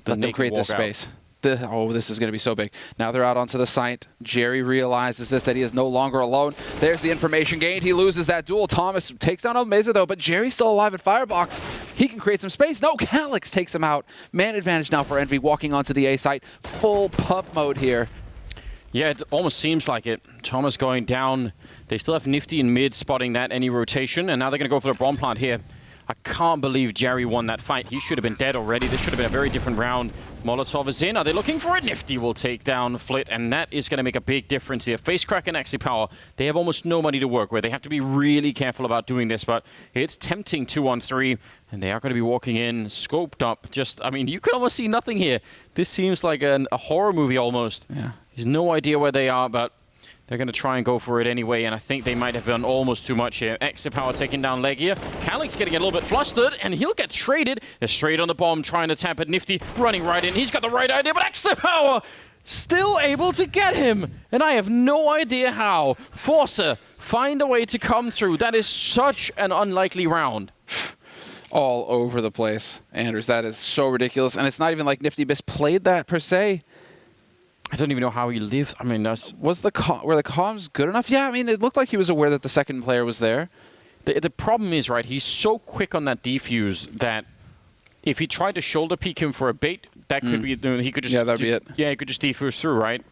let them create this space. Oh, this is going to be so big. Now they're out onto the site. Jerry realizes this, that he is no longer alone. There's the information gained. He loses that duel. Thomas takes down Almeza, though, but Jerry's still alive at Firebox. He can create some space. No, KiNK takes him out. Man advantage now for Envy, walking onto the A site. Full pup mode here. Yeah, it almost seems like it. Thomas going down. They still have Nifty in mid, spotting that, any rotation, and now they're going to go for the bomb plant here. I can't believe Jerry won that fight. He should have been dead already. This should have been a very different round. Molotov is in. Are they looking for it? Nifty will take down Flit, and that is going to make a big difference here. FaceCrack and Axie Power, they have almost no money to work with. They have to be really careful about doing this, but it's tempting 2-on-3, and they are going to be walking in, scoped up. Just, I mean, you can almost see nothing here. This seems like a horror movie almost. Yeah. There's no idea where they are, but they're going to try and go for it anyway, and I think they might have done almost too much here. Axie Power taking down Legia. KiNK's getting a little bit flustered, and he'll get traded. They're straight on the bomb, trying to tap at Nifty, running right in. He's got the right idea, but Axie Power still able to get him, and I have no idea how. forZe find a way to come through. That is such an unlikely round. All over the place, Anders. That is so ridiculous, and it's not even like Nifty misplayed that per se. I don't even know how he lived. I mean, that's... were the comms good enough? Yeah, I mean, it looked like he was aware that the second player was there. The problem is, right, he's so quick on that defuse that if he tried to shoulder peek him for a bait, that could be... He could just... Yeah, that'd be it. Yeah, he could just defuse through, right?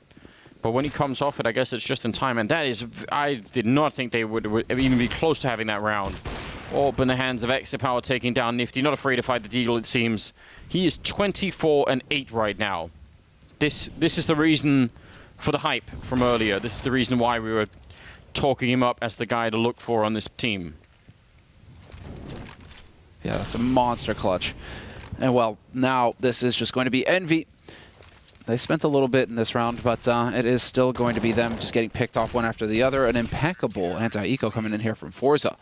But when he comes off it, I guess it's just in time. And that is... I did not think they would even be close to having that round. Up in the hands of Axie Power taking down Nifty. Not afraid to fight the deagle, it seems. He is 24-8 right now. This is the reason for the hype from earlier. This is the reason why we were talking him up as the guy to look for on this team. Yeah, that's a monster clutch. And well, now this is just going to be Envy. They spent a little bit in this round, but it is still going to be them just getting picked off one after the other. An impeccable anti-eco coming in here from forZe,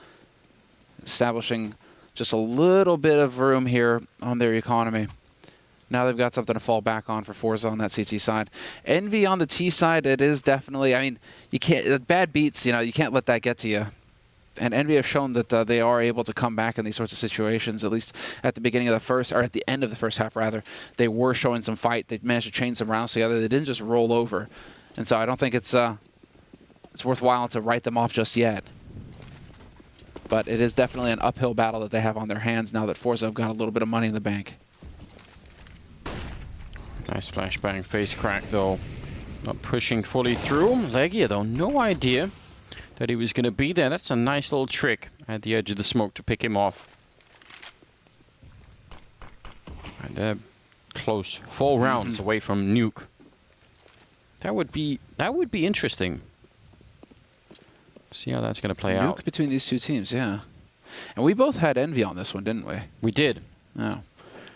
establishing just a little bit of room here on their economy. Now they've got something to fall back on for forZe on that CT side. Envy on the T side, it is definitely, I mean, you can't, bad beats, you know, you can't let that get to you. And Envy have shown that they are able to come back in these sorts of situations, at least at the beginning of the first, or at the end of the first half, rather. They were showing some fight. They managed to chain some rounds together. They didn't just roll over. And so I don't think it's worthwhile to write them off just yet. But it is definitely an uphill battle that they have on their hands now that forZe have got a little bit of money in the bank. Nice flashbang FaceCrack, though. Not pushing fully through. Legia, though, no idea that he was going to be there. That's a nice little trick at the edge of the smoke to pick him off. And they're close. 4 rounds away from Nuke. That would be interesting. See how that's going to play out. Nuke between these two teams, yeah. And we both had Envy on this one, didn't we? We did. Oh.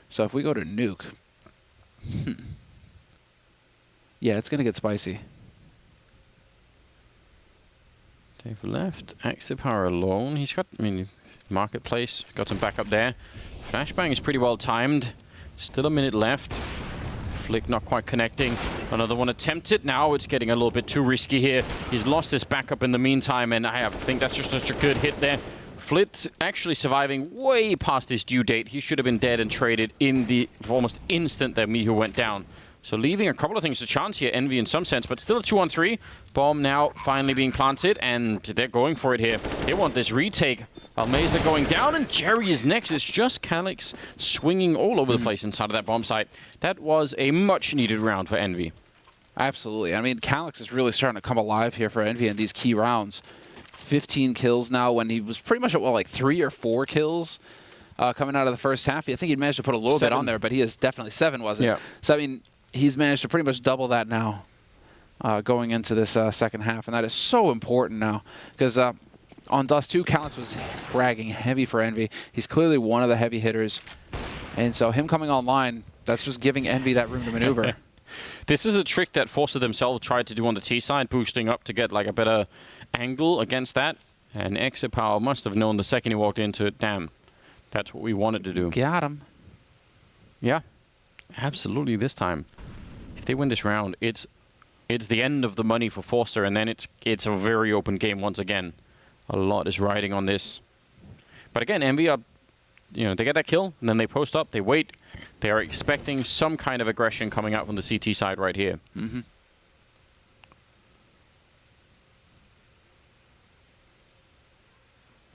So if we go to Nuke... Yeah, it's going to get spicy. They've left Axie Power alone. He's got, I mean, Marketplace, got some backup there. Flashbang is pretty well timed. Still a minute left. Flick not quite connecting. Another one attempted. Now it's getting a little bit too risky here. He's lost his backup in the meantime, and I think that's just such a good hit there. Flit actually surviving way past his due date. He should have been dead and traded in the almost instant that Miho went down. So leaving a couple of things to chance here, Envy in some sense, but still a 2-on-3. Bomb now finally being planted, and they're going for it here. They want this retake. Almeza going down, and Jerry is next. It's just KiNK swinging all over the place inside of that bomb site. That was a much-needed round for Envy. Absolutely. I mean, KiNK is really starting to come alive here for Envy in these key rounds. 15 kills now when he was pretty much at, well, like 3 or 4 kills coming out of the first half. I think he'd managed to put a little bit on there, but he is definitely 7, wasn't it? Yeah. So, I mean, he's managed to pretty much double that now going into this second half, and that is so important now because on Dust 2, KiNK was fragging heavy for Envy. He's clearly one of the heavy hitters, and so him coming online, that's just giving Envy that room to maneuver. This is a trick that forZe themselves tried to do on the T side, boosting up to get like a better angle against that, and Axie Power must have known the second he walked into it, damn, that's what we wanted to do. Got him. Yeah, absolutely this time. If they win this round, it's the end of the money for forZe, and then it's a very open game once again. A lot is riding on this. But again, Envy are they get that kill, and then they post up, they wait. They are expecting some kind of aggression coming out from the CT side right here. Mm-hmm.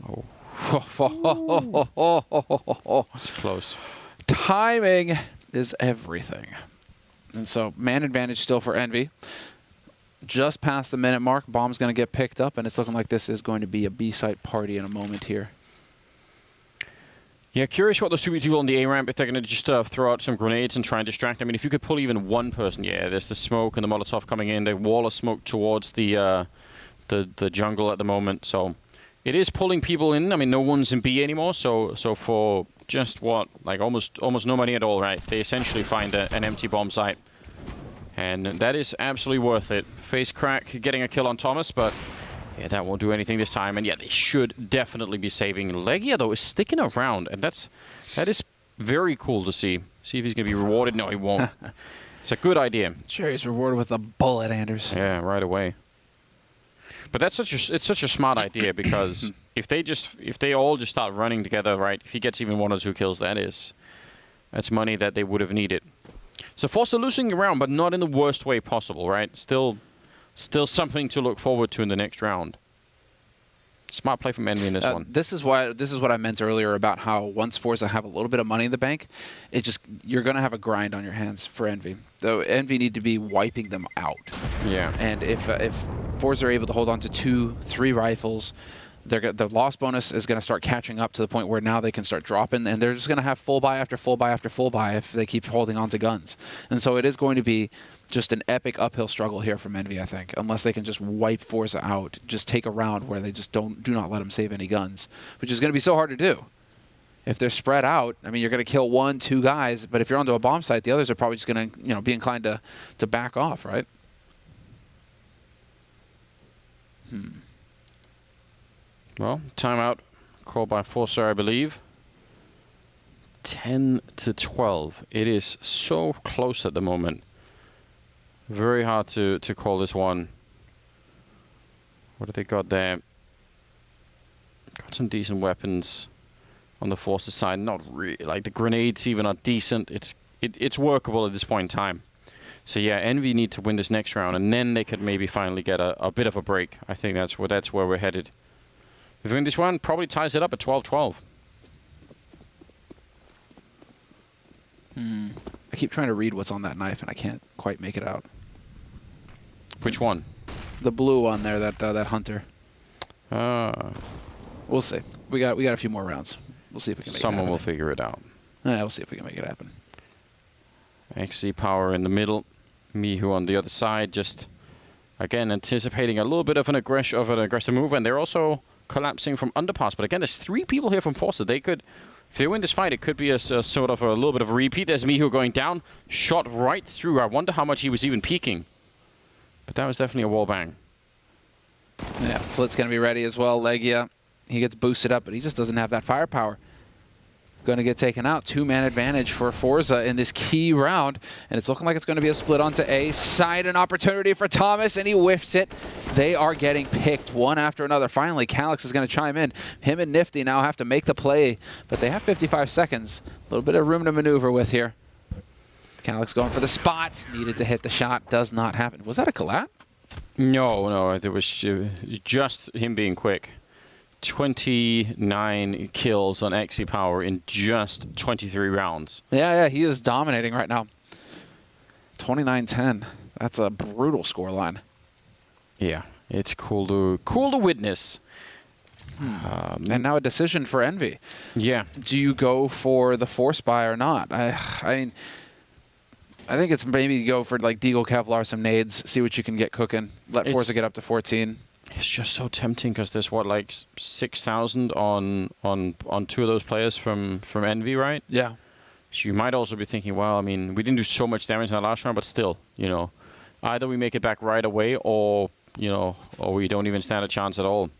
Oh. It's close. Timing is everything. And so, man advantage still for Envy. Just past the minute mark, bomb's going to get picked up, and it's looking like this is going to be a B-site party in a moment here. Yeah, curious what those two people on the A ramp, if they're going to just throw out some grenades and try and distract. I mean, if you could pull even one person, yeah, there's the smoke and the Molotov coming in, the wall of smoke towards the jungle at the moment. So it is pulling people in. I mean, no one's in B anymore. So for just what, like almost no money at all, right? They essentially find an empty bomb site, and that is absolutely worth it. Face crack getting a kill on Thomas, but. Yeah, that won't do anything this time, and yeah, they should definitely be saving. Legia, though, is sticking around, and that is very cool to see. See if he's going to be rewarded. No, he won't. It's a good idea. Sure, he's rewarded with a bullet, Anders. Yeah, right away. But it's such a smart idea, because if they all just start running together, right, if he gets even 1 or 2 kills, that's money that they would have needed. So forZe losing the round, but not in the worst way possible, right? Still something to look forward to in the next round. Smart play from Envy in this one. This is what I meant earlier about how once forZe have a little bit of money in the bank, you're going to have a grind on your hands for Envy. Though Envy need to be wiping them out. Yeah. And if forZe are able to hold on to 2, 3 rifles, the loss bonus is going to start catching up to the point where now they can start dropping, and they're just going to have full buy after full buy after full buy if they keep holding on to guns. And so it is going to be just an epic uphill struggle here from Envy, I think, unless they can just wipe forZe out, just take a round where they just do not let them save any guns, which is going to be so hard to do. If they're spread out, I mean, you're going to kill 1, 2 guys, but if you're onto a bomb site, the others are probably just going to be inclined to back off, right? Well, timeout called by forZe, I believe. 10-12. It is so close at the moment. Very hard to call this one. What have they got there? Got some decent weapons on the forZe side. Not really. Like, the grenades even are decent. It's workable at this point in time. So yeah, Envy need to win this next round, and then they could maybe finally get a bit of a break. I think that's where we're headed. If we win this one, probably ties it up at 12-12. I keep trying to read what's on that knife, and I can't quite make it out. Which one? The blue one there, that hunter. We'll see. We got a few more rounds. We'll see if we can make it happen. Someone will figure it out. Yeah, we'll see if we can make it happen. XC Power in the middle. Mihu on the other side, just, again, anticipating a little bit of an aggressive move, and they're also collapsing from underpass. But again, there's 3 people here from forZe. They could, if they win this fight, it could be a sort of a little bit of a repeat. There's Mihu going down, shot right through. I wonder how much he was even peeking. But that was definitely a wall bang. Yeah, Flit's going to be ready as well. Legia, he gets boosted up, but he just doesn't have that firepower. Going to get taken out. 2-man advantage for forZe in this key round, and it's looking like it's going to be a split onto A side. An opportunity for Thomas, and he whiffs it. They are getting picked one after another. Finally, Calyx is going to chime in. Him and Nifty now have to make the play, but they have 55 seconds. A little bit of room to maneuver with here. Calyx going for the spot. Needed to hit the shot. Does not happen. Was that a collab? No, it was just him being quick. 29 kills on XC Power in just 23 rounds. Yeah, he is dominating right now. 29-10. That's a brutal scoreline. Yeah, it's cool to witness. And now a decision for Envy. Yeah. Do you go for the force buy or not? I mean, I think it's maybe go for like Deagle, Kevlar, some nades, see what you can get cooking. Let forZe get up to 14. It's just so tempting because there's what, like 6,000 on 2 of those players from Envy, right? Yeah. So you might also be thinking, well, I mean, we didn't do so much damage in the last round, but still, either we make it back right away, or we don't even stand a chance at all.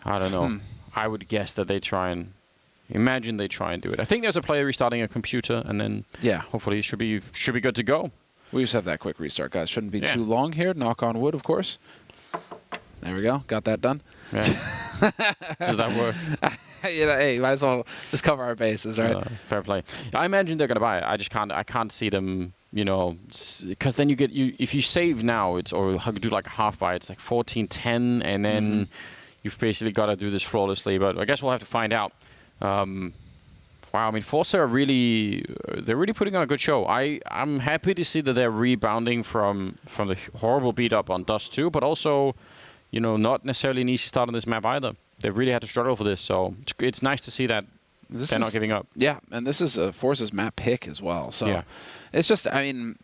I don't know. I would guess that they try and do it. I think there's a player restarting a computer, and then hopefully it should be good to go. We just have that quick restart, guys. Shouldn't be too long here. Knock on wood, of course. There we go. Got that done. Yeah. Does that work? You know, hey, might as well just cover our bases, right? Fair play. I imagine they're gonna buy it. I can't see them. You know, because then if you save now, or do like a half buy, it's like 14-10, and then you've basically got to do this flawlessly. But I guess we'll have to find out. Wow, I mean, forZe are really putting on a good show. I'm happy to see that they're rebounding from the horrible beat up on Dust 2, but also, you know, not necessarily an easy start on this map either. They really had to struggle for this, so it's nice to see that they're not giving up. Yeah, and this is forZe's map pick as well. So it's just, I mean,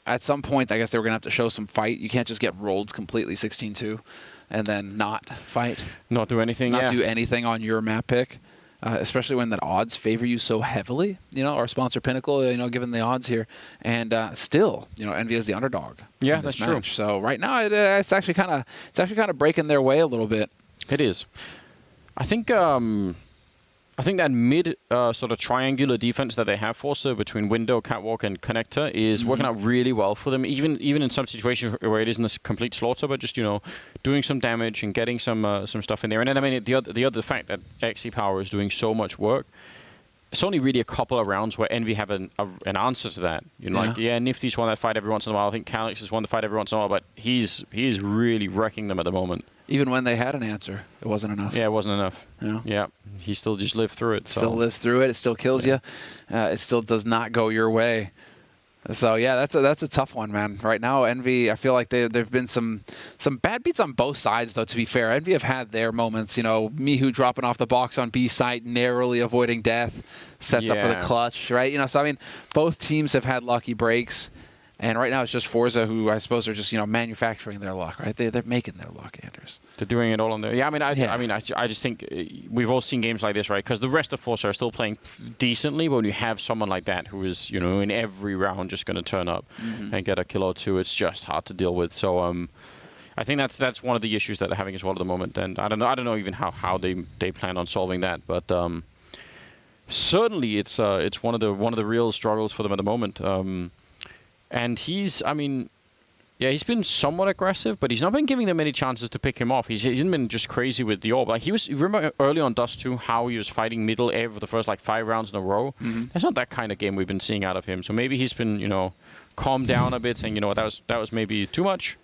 at some point, I guess they were going to have to show some fight. You can't just get rolled completely 16-2 and then not fight. Not do anything, Not do anything on your map pick. Especially when the odds favor you so heavily, you know, our sponsor Pinnacle, you know, given the odds here, and still, you know, Envy is the underdog. Yeah, in this that's match. true. So right now, it's actually kind of breaking their way a little bit. It is. I think that mid sort of triangular defense that they have forZe between window, catwalk, and connector is working out really well for them. Even in some situations where it isn't a complete slaughter, but just, you know, doing some damage and getting some stuff in there. And then I mean the fact that XE Power is doing so much work. It's only really a couple of rounds where Envy have an answer to that. You know, like Nifty's won that fight every once in a while. I think KiNK has won the fight every once in a while, but he's really wrecking them at the moment. Even when they had an answer, it wasn't enough. Yeah, it wasn't enough. You know? Yeah, he still just lived through it. Still lives through it. It still kills you. It still does not go your way. So yeah, that's a tough one, man. Right now, Envy, I feel like there've been some bad beats on both sides, though. To be fair, Envy have had their moments. You know, Mihu dropping off the box on B site, narrowly avoiding death, sets up for the clutch, right? You know, so I mean, both teams have had lucky breaks. And right now it's just forZe who I suppose are just, you know, manufacturing their luck, right? They're making their luck, Anders. They're doing it all on there. Yeah, I mean, I just think we've all seen games like this, right? Because the rest of forZe are still playing decently, but when you have someone like that who is, you know, in every round just going to turn up and get a kill or two, it's just hard to deal with. So I think that's one of the issues that they're having as well at the moment. And I don't know even how they plan on solving that, but certainly it's one of the real struggles for them at the moment. And he's been somewhat aggressive, but he's not been giving them many chances to pick him off. He hasn't been just crazy with the orb. Like you remember early on Dust 2 how he was fighting middle air for the first like 5 rounds in a row? That's not that kind of game we've been seeing out of him. So maybe he's been, you know, calmed down a bit, saying, you know what, that was maybe too much.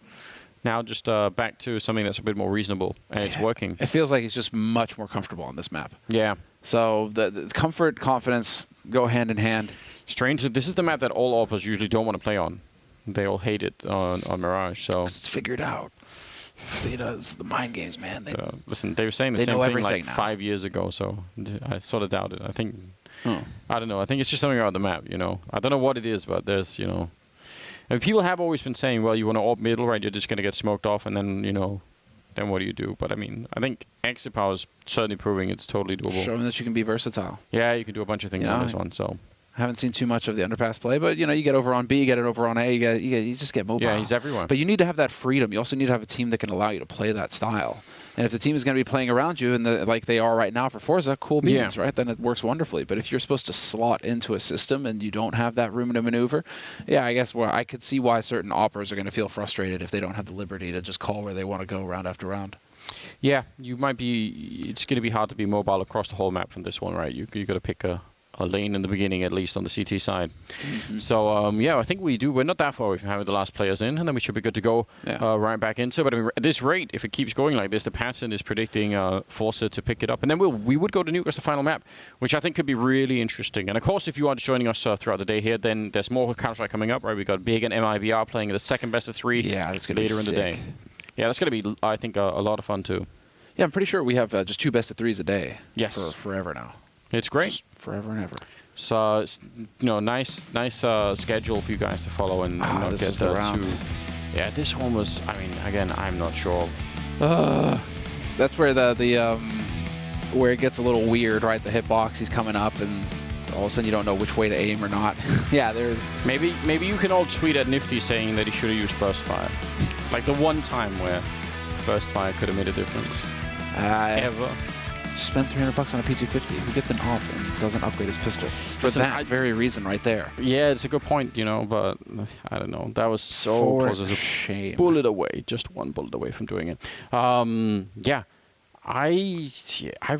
Now just back to something that's a bit more reasonable, and it's working. It feels like he's just much more comfortable on this map. Yeah. So the comfort, confidence go hand in hand. Strange. This is the map that all AWPers usually don't want to play on. They all hate it on Mirage. So it's figured out. See, it's the mind games, man. Listen, they were saying the same thing like 5 years ago, so I sort of doubt it. I think, I don't know. I think it's just something about the map, you know. I don't know what it is, but there's, you know. I mean, people have always been saying, well, you want to AWP middle, right? You're just going to get smoked off, and then, you know, then what do you do? But I mean, I think XE Power is certainly proving it's totally doable. Showing that you can be versatile. Yeah, you can do a bunch of things on this one, so. I haven't seen too much of the underpass play, but you know, you get over on B, you get it over on A, you just get mobile. Yeah, he's everywhere. But you need to have that freedom. You also need to have a team that can allow you to play that style. And if the team is going to be playing around you, and like they are right now for forZe, cool beans, right? Then it works wonderfully. But if you're supposed to slot into a system and you don't have that room to maneuver, yeah, I guess I could see why certain operators are going to feel frustrated if they don't have the liberty to just call where they want to go round after round. Yeah, you might be. It's going to be hard to be mobile across the whole map from this one, right? You got to pick a lane in the beginning, at least on the CT side. So yeah, I think we're not that far away from having the last players in, and then we should be good to go right back into it. But I mean, at this rate, if it keeps going like this, the pattern is predicting forZe to pick it up, and then we would go to Nuke as the final map, which I think could be really interesting. And of course, if you are joining us throughout the day here, then there's more Counter-Strike coming up, right? We got Big and MIBR playing the second best of 3 that's gonna later be in the day. Yeah, that's going to be, I think, a lot of fun too. Yeah, I'm pretty sure we have just 2 best of 3s a day. Yes, for forever now. It's great. Just forever and ever. So, it's, you know, nice schedule for you guys to follow and not get too. Yeah, this one was. I mean, again, I'm not sure. That's where the where it gets a little weird, right? The hitbox, he's coming up, and all of a sudden you don't know which way to aim or not. Yeah, there's maybe you can all tweet at Nifty saying that he should have used burst fire, like the one time where burst fire could have made a difference. Ever. Spend $300 on a P250. Who gets an off and doesn't upgrade his pistol? For that very reason right there. Yeah, it's a good point, you know, but I don't know. That was so close as a shame. Bullet away. Just one bullet away from doing it. Yeah. I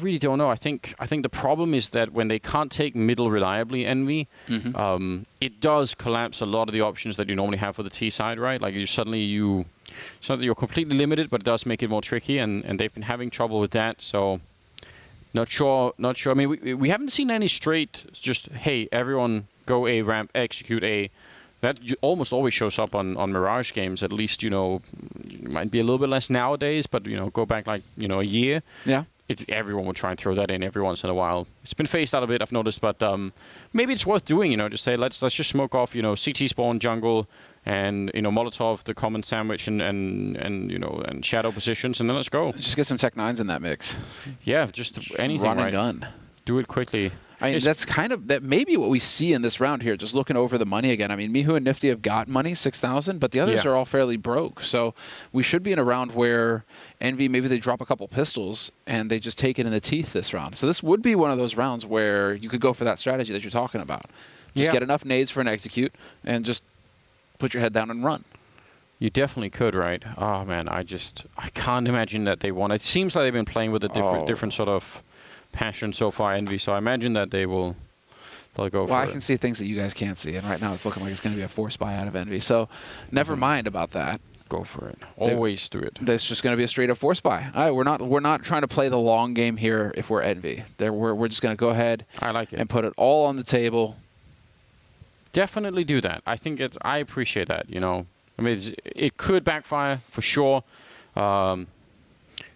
really don't know. I think the problem is that when they can't take middle reliably, Envy, it does collapse a lot of the options that you normally have for the T side, right? Like suddenly you're completely limited, but it does make it more tricky, and they've been having trouble with that. So not sure. I mean, we haven't seen any straight just hey, everyone go A ramp, execute A. That almost always shows up on Mirage games. At least, it might be a little bit less nowadays, but, go back like, a year. Yeah. Everyone would try and throw that in every once in a while. It's been phased out a bit, I've noticed, but maybe it's worth doing, just say, let's just smoke off, CT spawn, jungle, and, Molotov, the common sandwich, and shadow positions, and then let's go. Just get some Tech 9s in that mix. Yeah, just anything, run and right? gun. Do it quickly. I mean, that's that may be what we see in this round here, just looking over the money again. I mean, Mihu and Nifty have got money, 6,000, but the others are all fairly broke. So we should be in a round where Envy, maybe they drop a couple pistols and they just take it in the teeth this round. So this would be one of those rounds where you could go for that strategy that you're talking about. Just get enough nades for an execute and just put your head down and run. You definitely could, right? Oh, man, I can't imagine that they won. It seems like they've been playing with a different sort of passion so far, Envy, so I imagine that they'll go for it. Well, I can see things that you guys can't see, and right now it's looking like it's going to be a force buy out of Envy, so never mind about that. Go for it. Always do it. That's just going to be a straight up force buy. All right, we're not trying to play the long game here if we're Envy. We're just going to go ahead and put it all on the table. Definitely do that. I think I appreciate that, I mean, it could backfire for sure.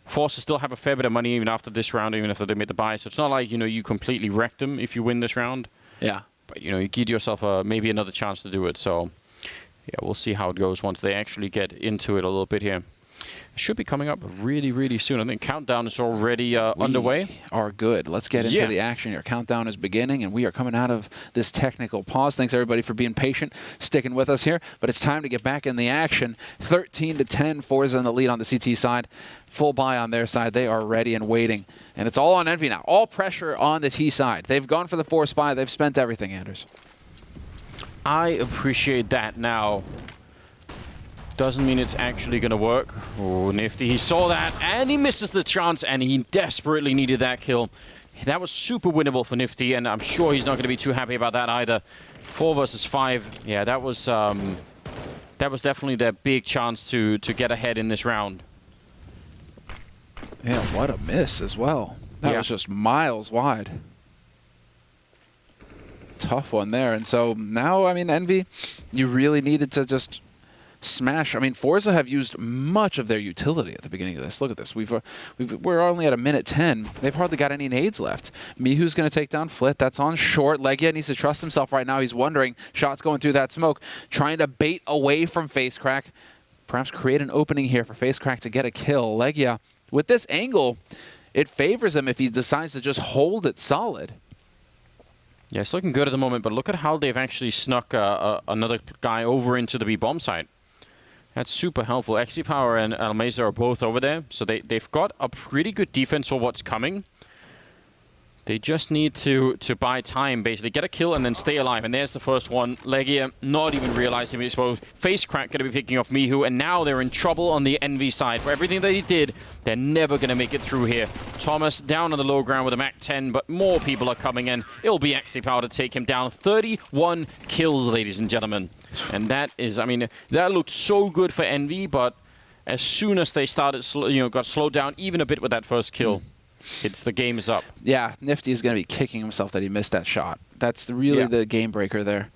forZe still have a fair bit of money even after this round, even after they made the buy. So it's not like, you completely wrecked them if you win this round. Yeah. But, you give yourself maybe another chance to do it. So, yeah, we'll see how it goes once they actually get into it a little bit here. It should be coming up really, really soon. I think Countdown is already underway. We are good. Let's get into the action here. Countdown is beginning, and we are coming out of this technical pause. Thanks, everybody, for being patient, sticking with us here. But it's time to get back in the action. 13-10, forZe in the lead on the CT side. Full buy on their side. They are ready and waiting. And it's all on Envy now. All pressure on the T side. They've gone for the force buy. They've spent everything, Anders. I appreciate that now. Doesn't mean it's actually going to work. Oh, Nifty. He saw that, and he misses the chance, and he desperately needed that kill. That was super winnable for Nifty, and I'm sure he's not going to be too happy about that either. 4 versus 5. Yeah, that was definitely their big chance to get ahead in this round. Yeah, what a miss as well. That was just miles wide. Tough one there. And so now, I mean, Envy, you really needed to just smash. I mean, forZe have used much of their utility at the beginning of this. Look at this. We're only at a minute 10. They've hardly got any nades left. Mihu's going to take down Flit. That's on short. Legia needs to trust himself right now. He's wondering. Shots going through that smoke. Trying to bait away from FaceCrack. Perhaps create an opening here for FaceCrack to get a kill. Legia, with this angle, it favors him if he decides to just hold it solid. Yeah, it's looking good at the moment, but look at how they've actually snuck another guy over into the B-bomb site. That's super helpful. XePower and Almeza are both over there, so they've got a pretty good defense for what's coming. They just need to buy time, basically. Get a kill and then stay alive. And there's the first one. Legia not even realizing he's exposed. FaceCrack going to be picking off Mihu, and now they're in trouble on the Envy side. For everything that he did, they're never going to make it through here. Thomas down on the low ground with a Mac 10, but more people are coming in. It'll be XePower to take him down. 31 kills, ladies and gentlemen. And that is, I mean, that looked so good for Envy, but as soon as they started, got slowed down even a bit with that first kill, the game is up. Yeah, Nifty is going to be kicking himself that he missed that shot. That's really the game breaker there.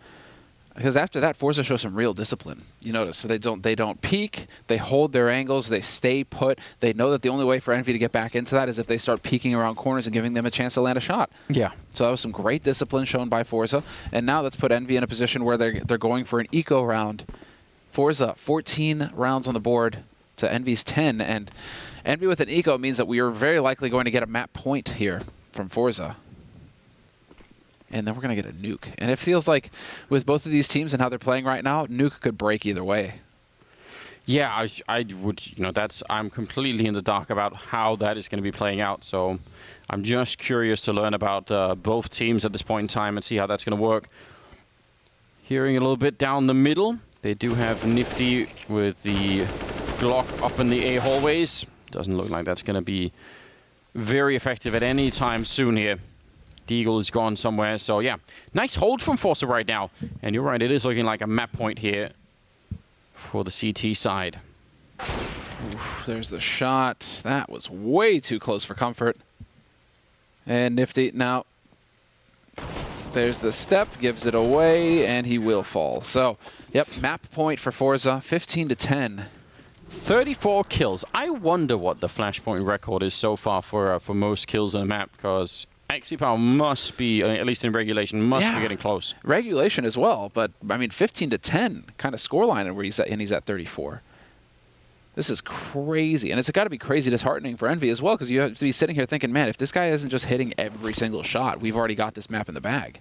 Because after that, forZe shows some real discipline. You notice, so they don't peek, they hold their angles, they stay put. They know that the only way for Envy to get back into that is if they start peeking around corners and giving them a chance to land a shot. Yeah. So that was some great discipline shown by forZe. And now let's put Envy in a position where they're going for an eco round. forZe, 14 rounds on the board to Envy's 10, and Envy with an eco means that we are very likely going to get a map point here from forZe. And then we're going to get a nuke. And it feels like with both of these teams and how they're playing right now, nuke could break either way. Yeah, I would, I'm completely in the dark about how that is going to be playing out. So I'm just curious to learn about both teams at this point in time and see how that's going to work. Hearing a little bit down the middle, they do have Nifty with the Glock up in the A hallways. Doesn't look like that's going to be very effective at any time soon here. The Eagle is gone somewhere, so yeah. Nice hold from forZe right now. And you're right, it is looking like a map point here for the CT side. Oof, there's the shot. That was way too close for comfort. And Nifty now. There's the step, gives it away, and he will fall. So, yep, map point for forZe, 15 to 10. 34 kills. I wonder what the Flashpoint record is so far for most kills in a map, because XP must be, at least in regulation, must be getting close. Regulation as well, but I mean 15 to 10 kind of scoreline where he's at 34. This is crazy, and it's got to be crazy disheartening for Envy as well, because you have to be sitting here thinking, man, if this guy isn't just hitting every single shot, we've already got this map in the bag.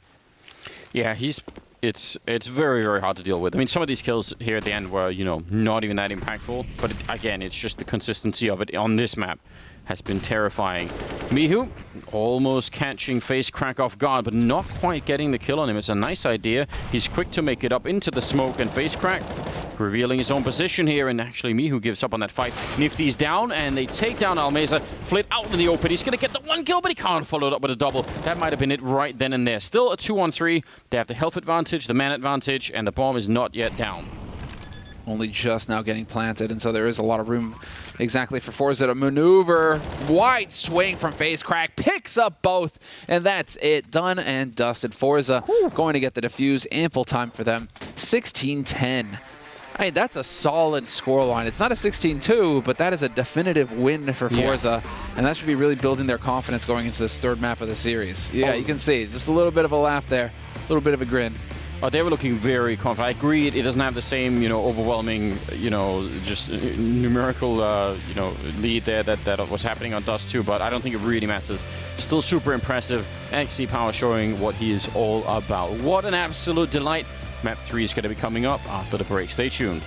Yeah, it's very, very hard to deal with. I mean, some of these kills here at the end were, you know, not even that impactful, but again, it's just the consistency of it on this map has been terrifying. Mihu almost catching Face Crack off guard, but not quite getting the kill on him. It's a nice idea. He's quick to make it up into the smoke, and Face Crack revealing his own position here, and actually Mihu gives up on that fight. Nifty's down, and they take down Almeza. Flit out in the open. He's going to get the one kill, but he can't follow it up with a double. That might have been it right then and there. Still a 2-on-3. They have the health advantage, the man advantage, and the bomb is not yet down. Only just now getting planted, and so there is a lot of room exactly for forZe to maneuver. Wide swing from Face Crack, picks up both, and that's it. Done and dusted. forZe going to get the defuse. Ample time for them. 16-10. I mean, that's a solid scoreline. It's not a 16-2, but that is a definitive win for forZe, and that should be really building their confidence going into this third map of the series. Yeah, you can see just a little bit of a laugh there, a little bit of a grin. They were looking very confident. I agree, it doesn't have the same, you know, overwhelming, you know, just numerical, you know, lead there that was happening on Dust 2, but I don't think it really matters. Still super impressive. XC Power showing what he is all about. What an absolute delight. Map 3 is going to be coming up after the break. Stay tuned.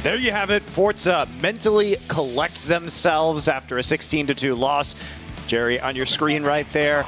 There you have it. forZe mentally collect themselves after a 16-2 loss. Jerry, on your screen right there.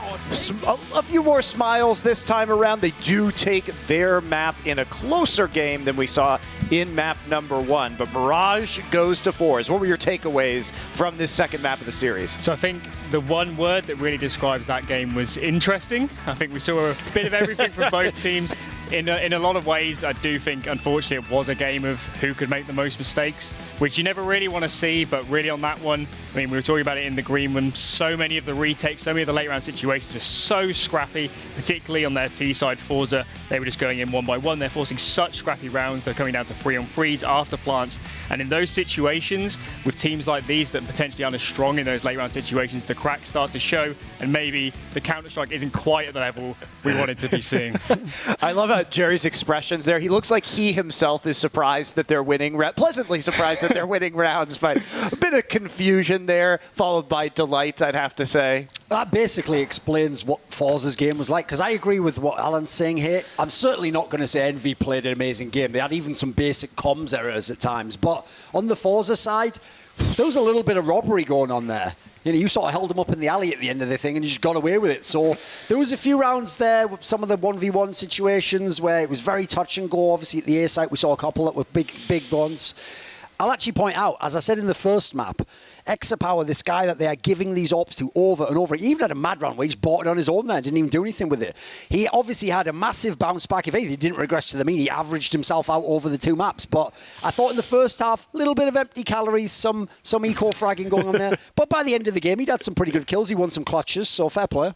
A few more smiles this time around. They do take their map in a closer game than we saw in map number 1. But Mirage goes to forZe. What were your takeaways from this second map of the series? So I think the one word that really describes that game was interesting. I think we saw a bit of everything from both teams. in a lot of ways, I do think, unfortunately, it was a game of who could make the most mistakes, which you never really want to see, but really on that one, I mean, we were talking about it in the green room, so many of the retakes, so many of the late round situations were so scrappy, particularly on their T side, forZe. They were just going in one by one. They're forcing such scrappy rounds. They're coming down to 3-on-3s after plants. And in those situations, with teams like these that potentially aren't as strong in those late round situations, the cracks start to show, and maybe the Counter-Strike isn't quite at the level we wanted to be seeing. I love how Jerry's expressions there. He looks like he himself is surprised that they're winning, pleasantly surprised that they're winning rounds, but a bit of confusion there, followed by delight, I'd have to say. That basically explains what forZe's game was like, because I agree with what Alan's saying here. I'm certainly not going to say Envy played an amazing game. They had even some basic comms errors at times, but on the forZe side, there was a little bit of robbery going on there. You know, you sort of held them up in the alley at the end of the thing and you just got away with it. So there was a few rounds there with some of the 1v1 situations where it was very touch and go. Obviously at the A site we saw a couple that were big ones. I'll actually point out, as I said in the first map, Exapower, this guy that they are giving these ops to over and over, he even had a mad round where he just bought it on his own there, didn't even do anything with it. He obviously had a massive bounce back. If anything, he didn't regress to the mean. He averaged himself out over the 2 maps. But I thought in the first half, a little bit of empty calories, some eco-fragging going on there. But by the end of the game, he'd had some pretty good kills. He won some clutches, so fair play.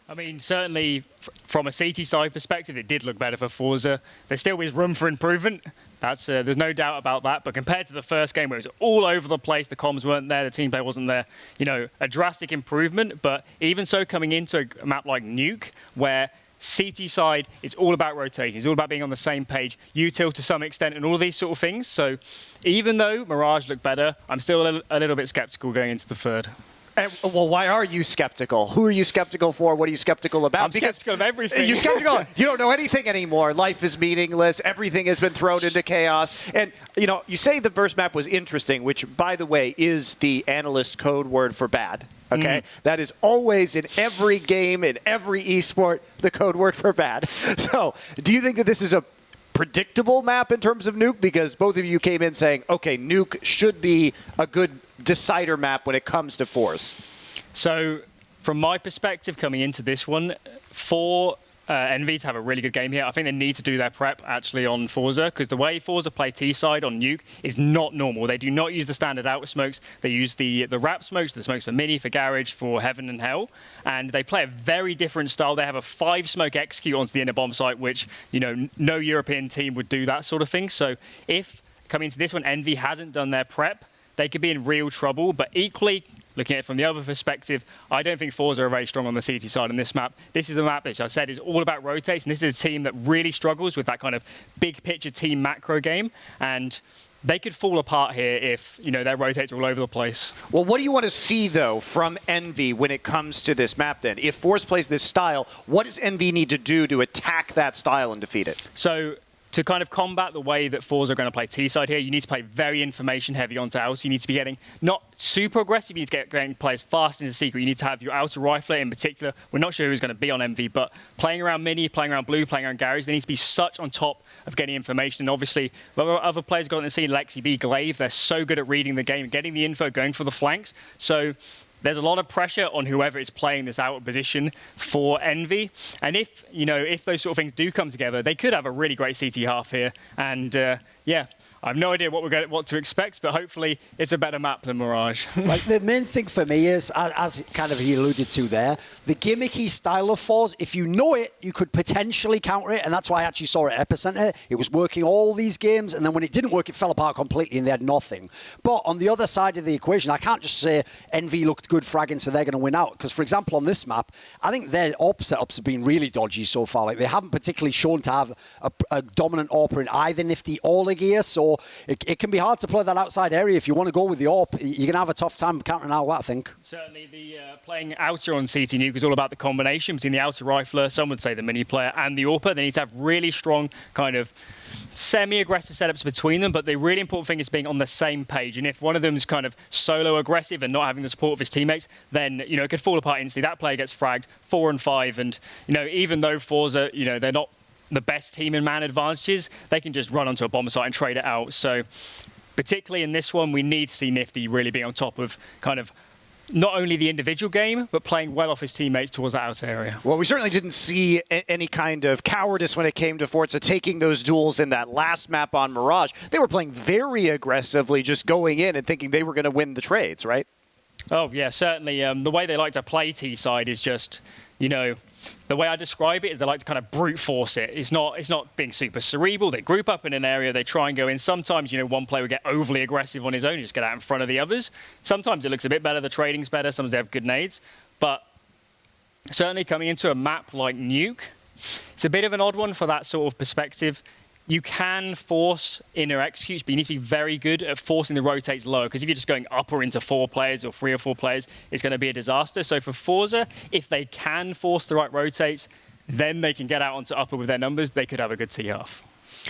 I mean, certainly from a CT side perspective, it did look better for forZe. There still is room for improvement. There's no doubt about that. But compared to the first game where it was all over the place, the comms weren't there, the team play wasn't there, you know, a drastic improvement. But even so, coming into a map like Nuke, where CT side is all about rotation, it's all about being on the same page, util to some extent, and all of these sort of things. So even though Mirage looked better, I'm still a little bit skeptical going into the third. Well, why are you skeptical? Who are you skeptical for? What are you skeptical about? I'm skeptical of everything. You're skeptical. You don't know anything anymore. Life is meaningless. Everything has been thrown into chaos. And, you know, you say the first map was interesting, which, by the way, is the analyst code word for bad. Okay? That is always in every game, in every esport, the code word for bad. So, do you think that this is a predictable map in terms of Nuke? Because both of you came in saying, okay, Nuke should be a good decider map when it comes to force. So from my perspective coming into this one, for Envy to have a really good game here, I think they need to do their prep actually on forZe, because the way forZe play T-side on Nuke is not normal. They do not use the standard out smokes. They use the wrap smokes, the smokes for Mini, for Garage, for Heaven and Hell, and they play a very different style. They have a 5-smoke execute onto the inner bomb site, which, you know, no European team would do that sort of thing. So if coming into this one, Envy hasn't done their prep, they could be in real trouble. But equally, looking at it from the other perspective, I don't think forZe are very strong on the CT side on this map. This is a map which I said is all about rotating. This is a team that really struggles with that kind of big picture team macro game, and they could fall apart here if, you know, their rotates are all over the place. Well, what do you want to see, though, from Envy when it comes to this map, then? If forZe plays this style, what does Envy need to do to attack that style and defeat it? So to kind of combat the way that forZe are going to play T-side here, you need to play very information heavy onto outer. You need to be getting not super aggressive, you need to getting players fast into secret. You need to have your outer rifler in particular. We're not sure who's going to be on MV, but playing around Mini, playing around Blue, playing around Garage, they need to be such on top of getting information. And obviously, other players got in the scene, Lexi B, Glaive, they're so good at reading the game, getting the info, going for the flanks. So there's a lot of pressure on whoever is playing this outer position for Envy. And if, you know, if those sort of things do come together, they could have a really great CT half here. And yeah, I have no idea what to expect, but hopefully it's a better map than Mirage. Like, the main thing for me is, as kind of he alluded to there, the gimmicky style of forZe, if you know it, you could potentially counter it, and that's why I actually saw it at Epicenter. It was working all these games, and then when it didn't work, it fell apart completely, and they had nothing. But on the other side of the equation, I can't just say Envy looked good fragging, so they're going to win out. Because, for example, on this map, I think their AWP setups have been really dodgy so far. Like, they haven't particularly shown to have a dominant AWPer in either Nifty or Legear, so it can be hard to play that outside area. If you want to go with the AWP, you're going to have a tough time countering out that, I think. Certainly, the playing outer on CT Nuke is all about the combination between the outer rifler, some would say the mini player, and the AWPer. They need to have really strong kind of semi-aggressive setups between them, but the really important thing is being on the same page. And if one of them is kind of solo aggressive and not having the support of his teammates, then, you know, it could fall apart instantly. That player gets fragged 4 and 5, and, you know, even though forZe, you know, they're not the best team in man advantages, they can just run onto a bomber site and trade it out. So particularly in this one, we need to see Nifty really be on top of kind of not only the individual game, but playing well off his teammates towards that outer area. Well, we certainly didn't see any kind of cowardice when it came to forZe taking those duels in that last map on Mirage. They were playing very aggressively, just going in and thinking they were going to win the trades, right? Oh, yeah, certainly. The way they like to play T-side is just, you know, the way I describe it is they like to kind of brute force it. It's not being super cerebral. They group up in an area, they try and go in. Sometimes, you know, one player will get overly aggressive on his own, just get out in front of the others. Sometimes it looks a bit better, the trading's better, sometimes they have good nades. But certainly coming into a map like Nuke, it's a bit of an odd one for that sort of perspective. You can force inner executes, but you need to be very good at forcing the rotates low, because if you're just going upper into 4 players or 3 or 4 players, it's going to be a disaster. So for forZe, if they can force the right rotates, then they can get out onto upper with their numbers. They could have a good T-half.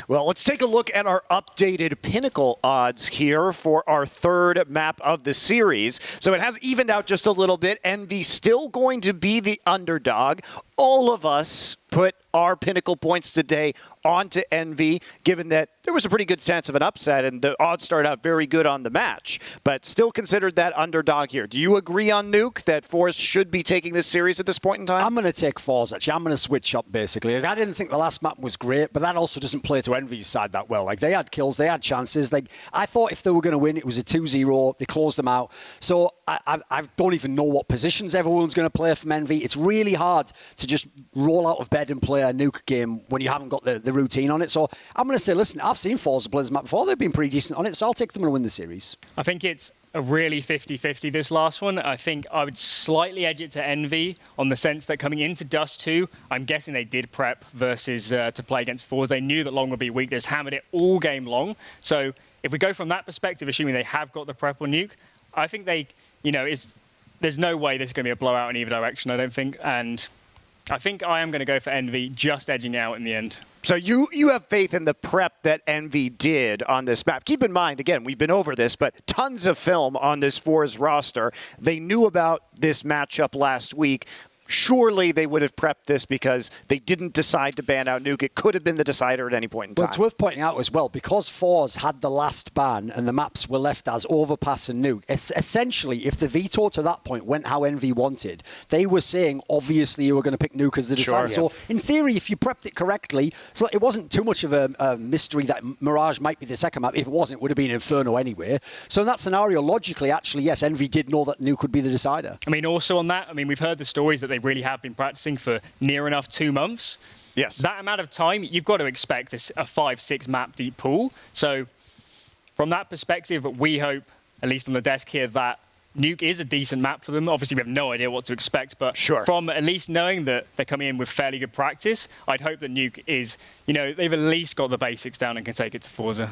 Well, let's take a look at our updated Pinnacle odds here for our third map of the series. So it has evened out just a little bit. Envy still going to be the underdog. All of us put our Pinnacle points today onto Envy, given that there was a pretty good chance of an upset, and the odds started out very good on the match, but still considered that underdog here. Do you agree on Nuke that forZe should be taking this series at this point in time? I'm going to take forZe, actually. I'm going to switch up, basically. I didn't think the last map was great, but that also doesn't play to Envy's side that well. Like, they had kills, they had chances. Like, I thought if they were going to win, it was a 2-0. They closed them out. So I don't even know what positions everyone's going to play from Envy. It's really hard to just roll out of bed and play a Nuke game when you haven't got the routine on it. So I'm going to say, listen, I've seen forZe play this map before. They've been pretty decent on it, so I'll take them and win the series. I think it's a really 50-50 this last one. I think I would slightly edge it to Envy on the sense that coming into Dust 2, I'm guessing they did prep versus to play against forZe. They knew that Long would be weak. They just hammered it all game long. So if we go from that perspective, assuming they have got the prep on Nuke, I think they, you know, there's no way this is going to be a blowout in either direction, I don't think. And I think I am going to go for Envy, just edging out in the end. So you have faith in the prep that Envy did on this map. Keep in mind, again, we've been over this, but tons of film on this forZe roster. They knew about this matchup last week. Surely they would have prepped this because they didn't decide to ban out Nuke. It could have been the decider at any point in time. But it's worth pointing out as well, because forZe had the last ban and the maps were left as Overpass and Nuke, it's essentially, if the veto to that point went how Envy wanted, they were saying, obviously, you were going to pick Nuke as the decider. Sure, yeah. So, in theory, if you prepped it correctly, so it wasn't too much of a mystery that Mirage might be the second map. If it wasn't, it would have been Inferno anyway. So in that scenario, logically, actually, yes, Envy did know that Nuke would be the decider. I mean, also on that, I mean, we've heard the stories that they really have been practicing for near enough 2 months. Yes. That amount of time, you've got to expect a 5-6 map deep pool. So from that perspective, we hope, at least on the desk here, that Nuke is a decent map for them. Obviously, we have no idea what to expect, but sure, from at least knowing that they're coming in with fairly good practice, I'd hope that Nuke is, you know, they've at least got the basics down and can take it to forZe.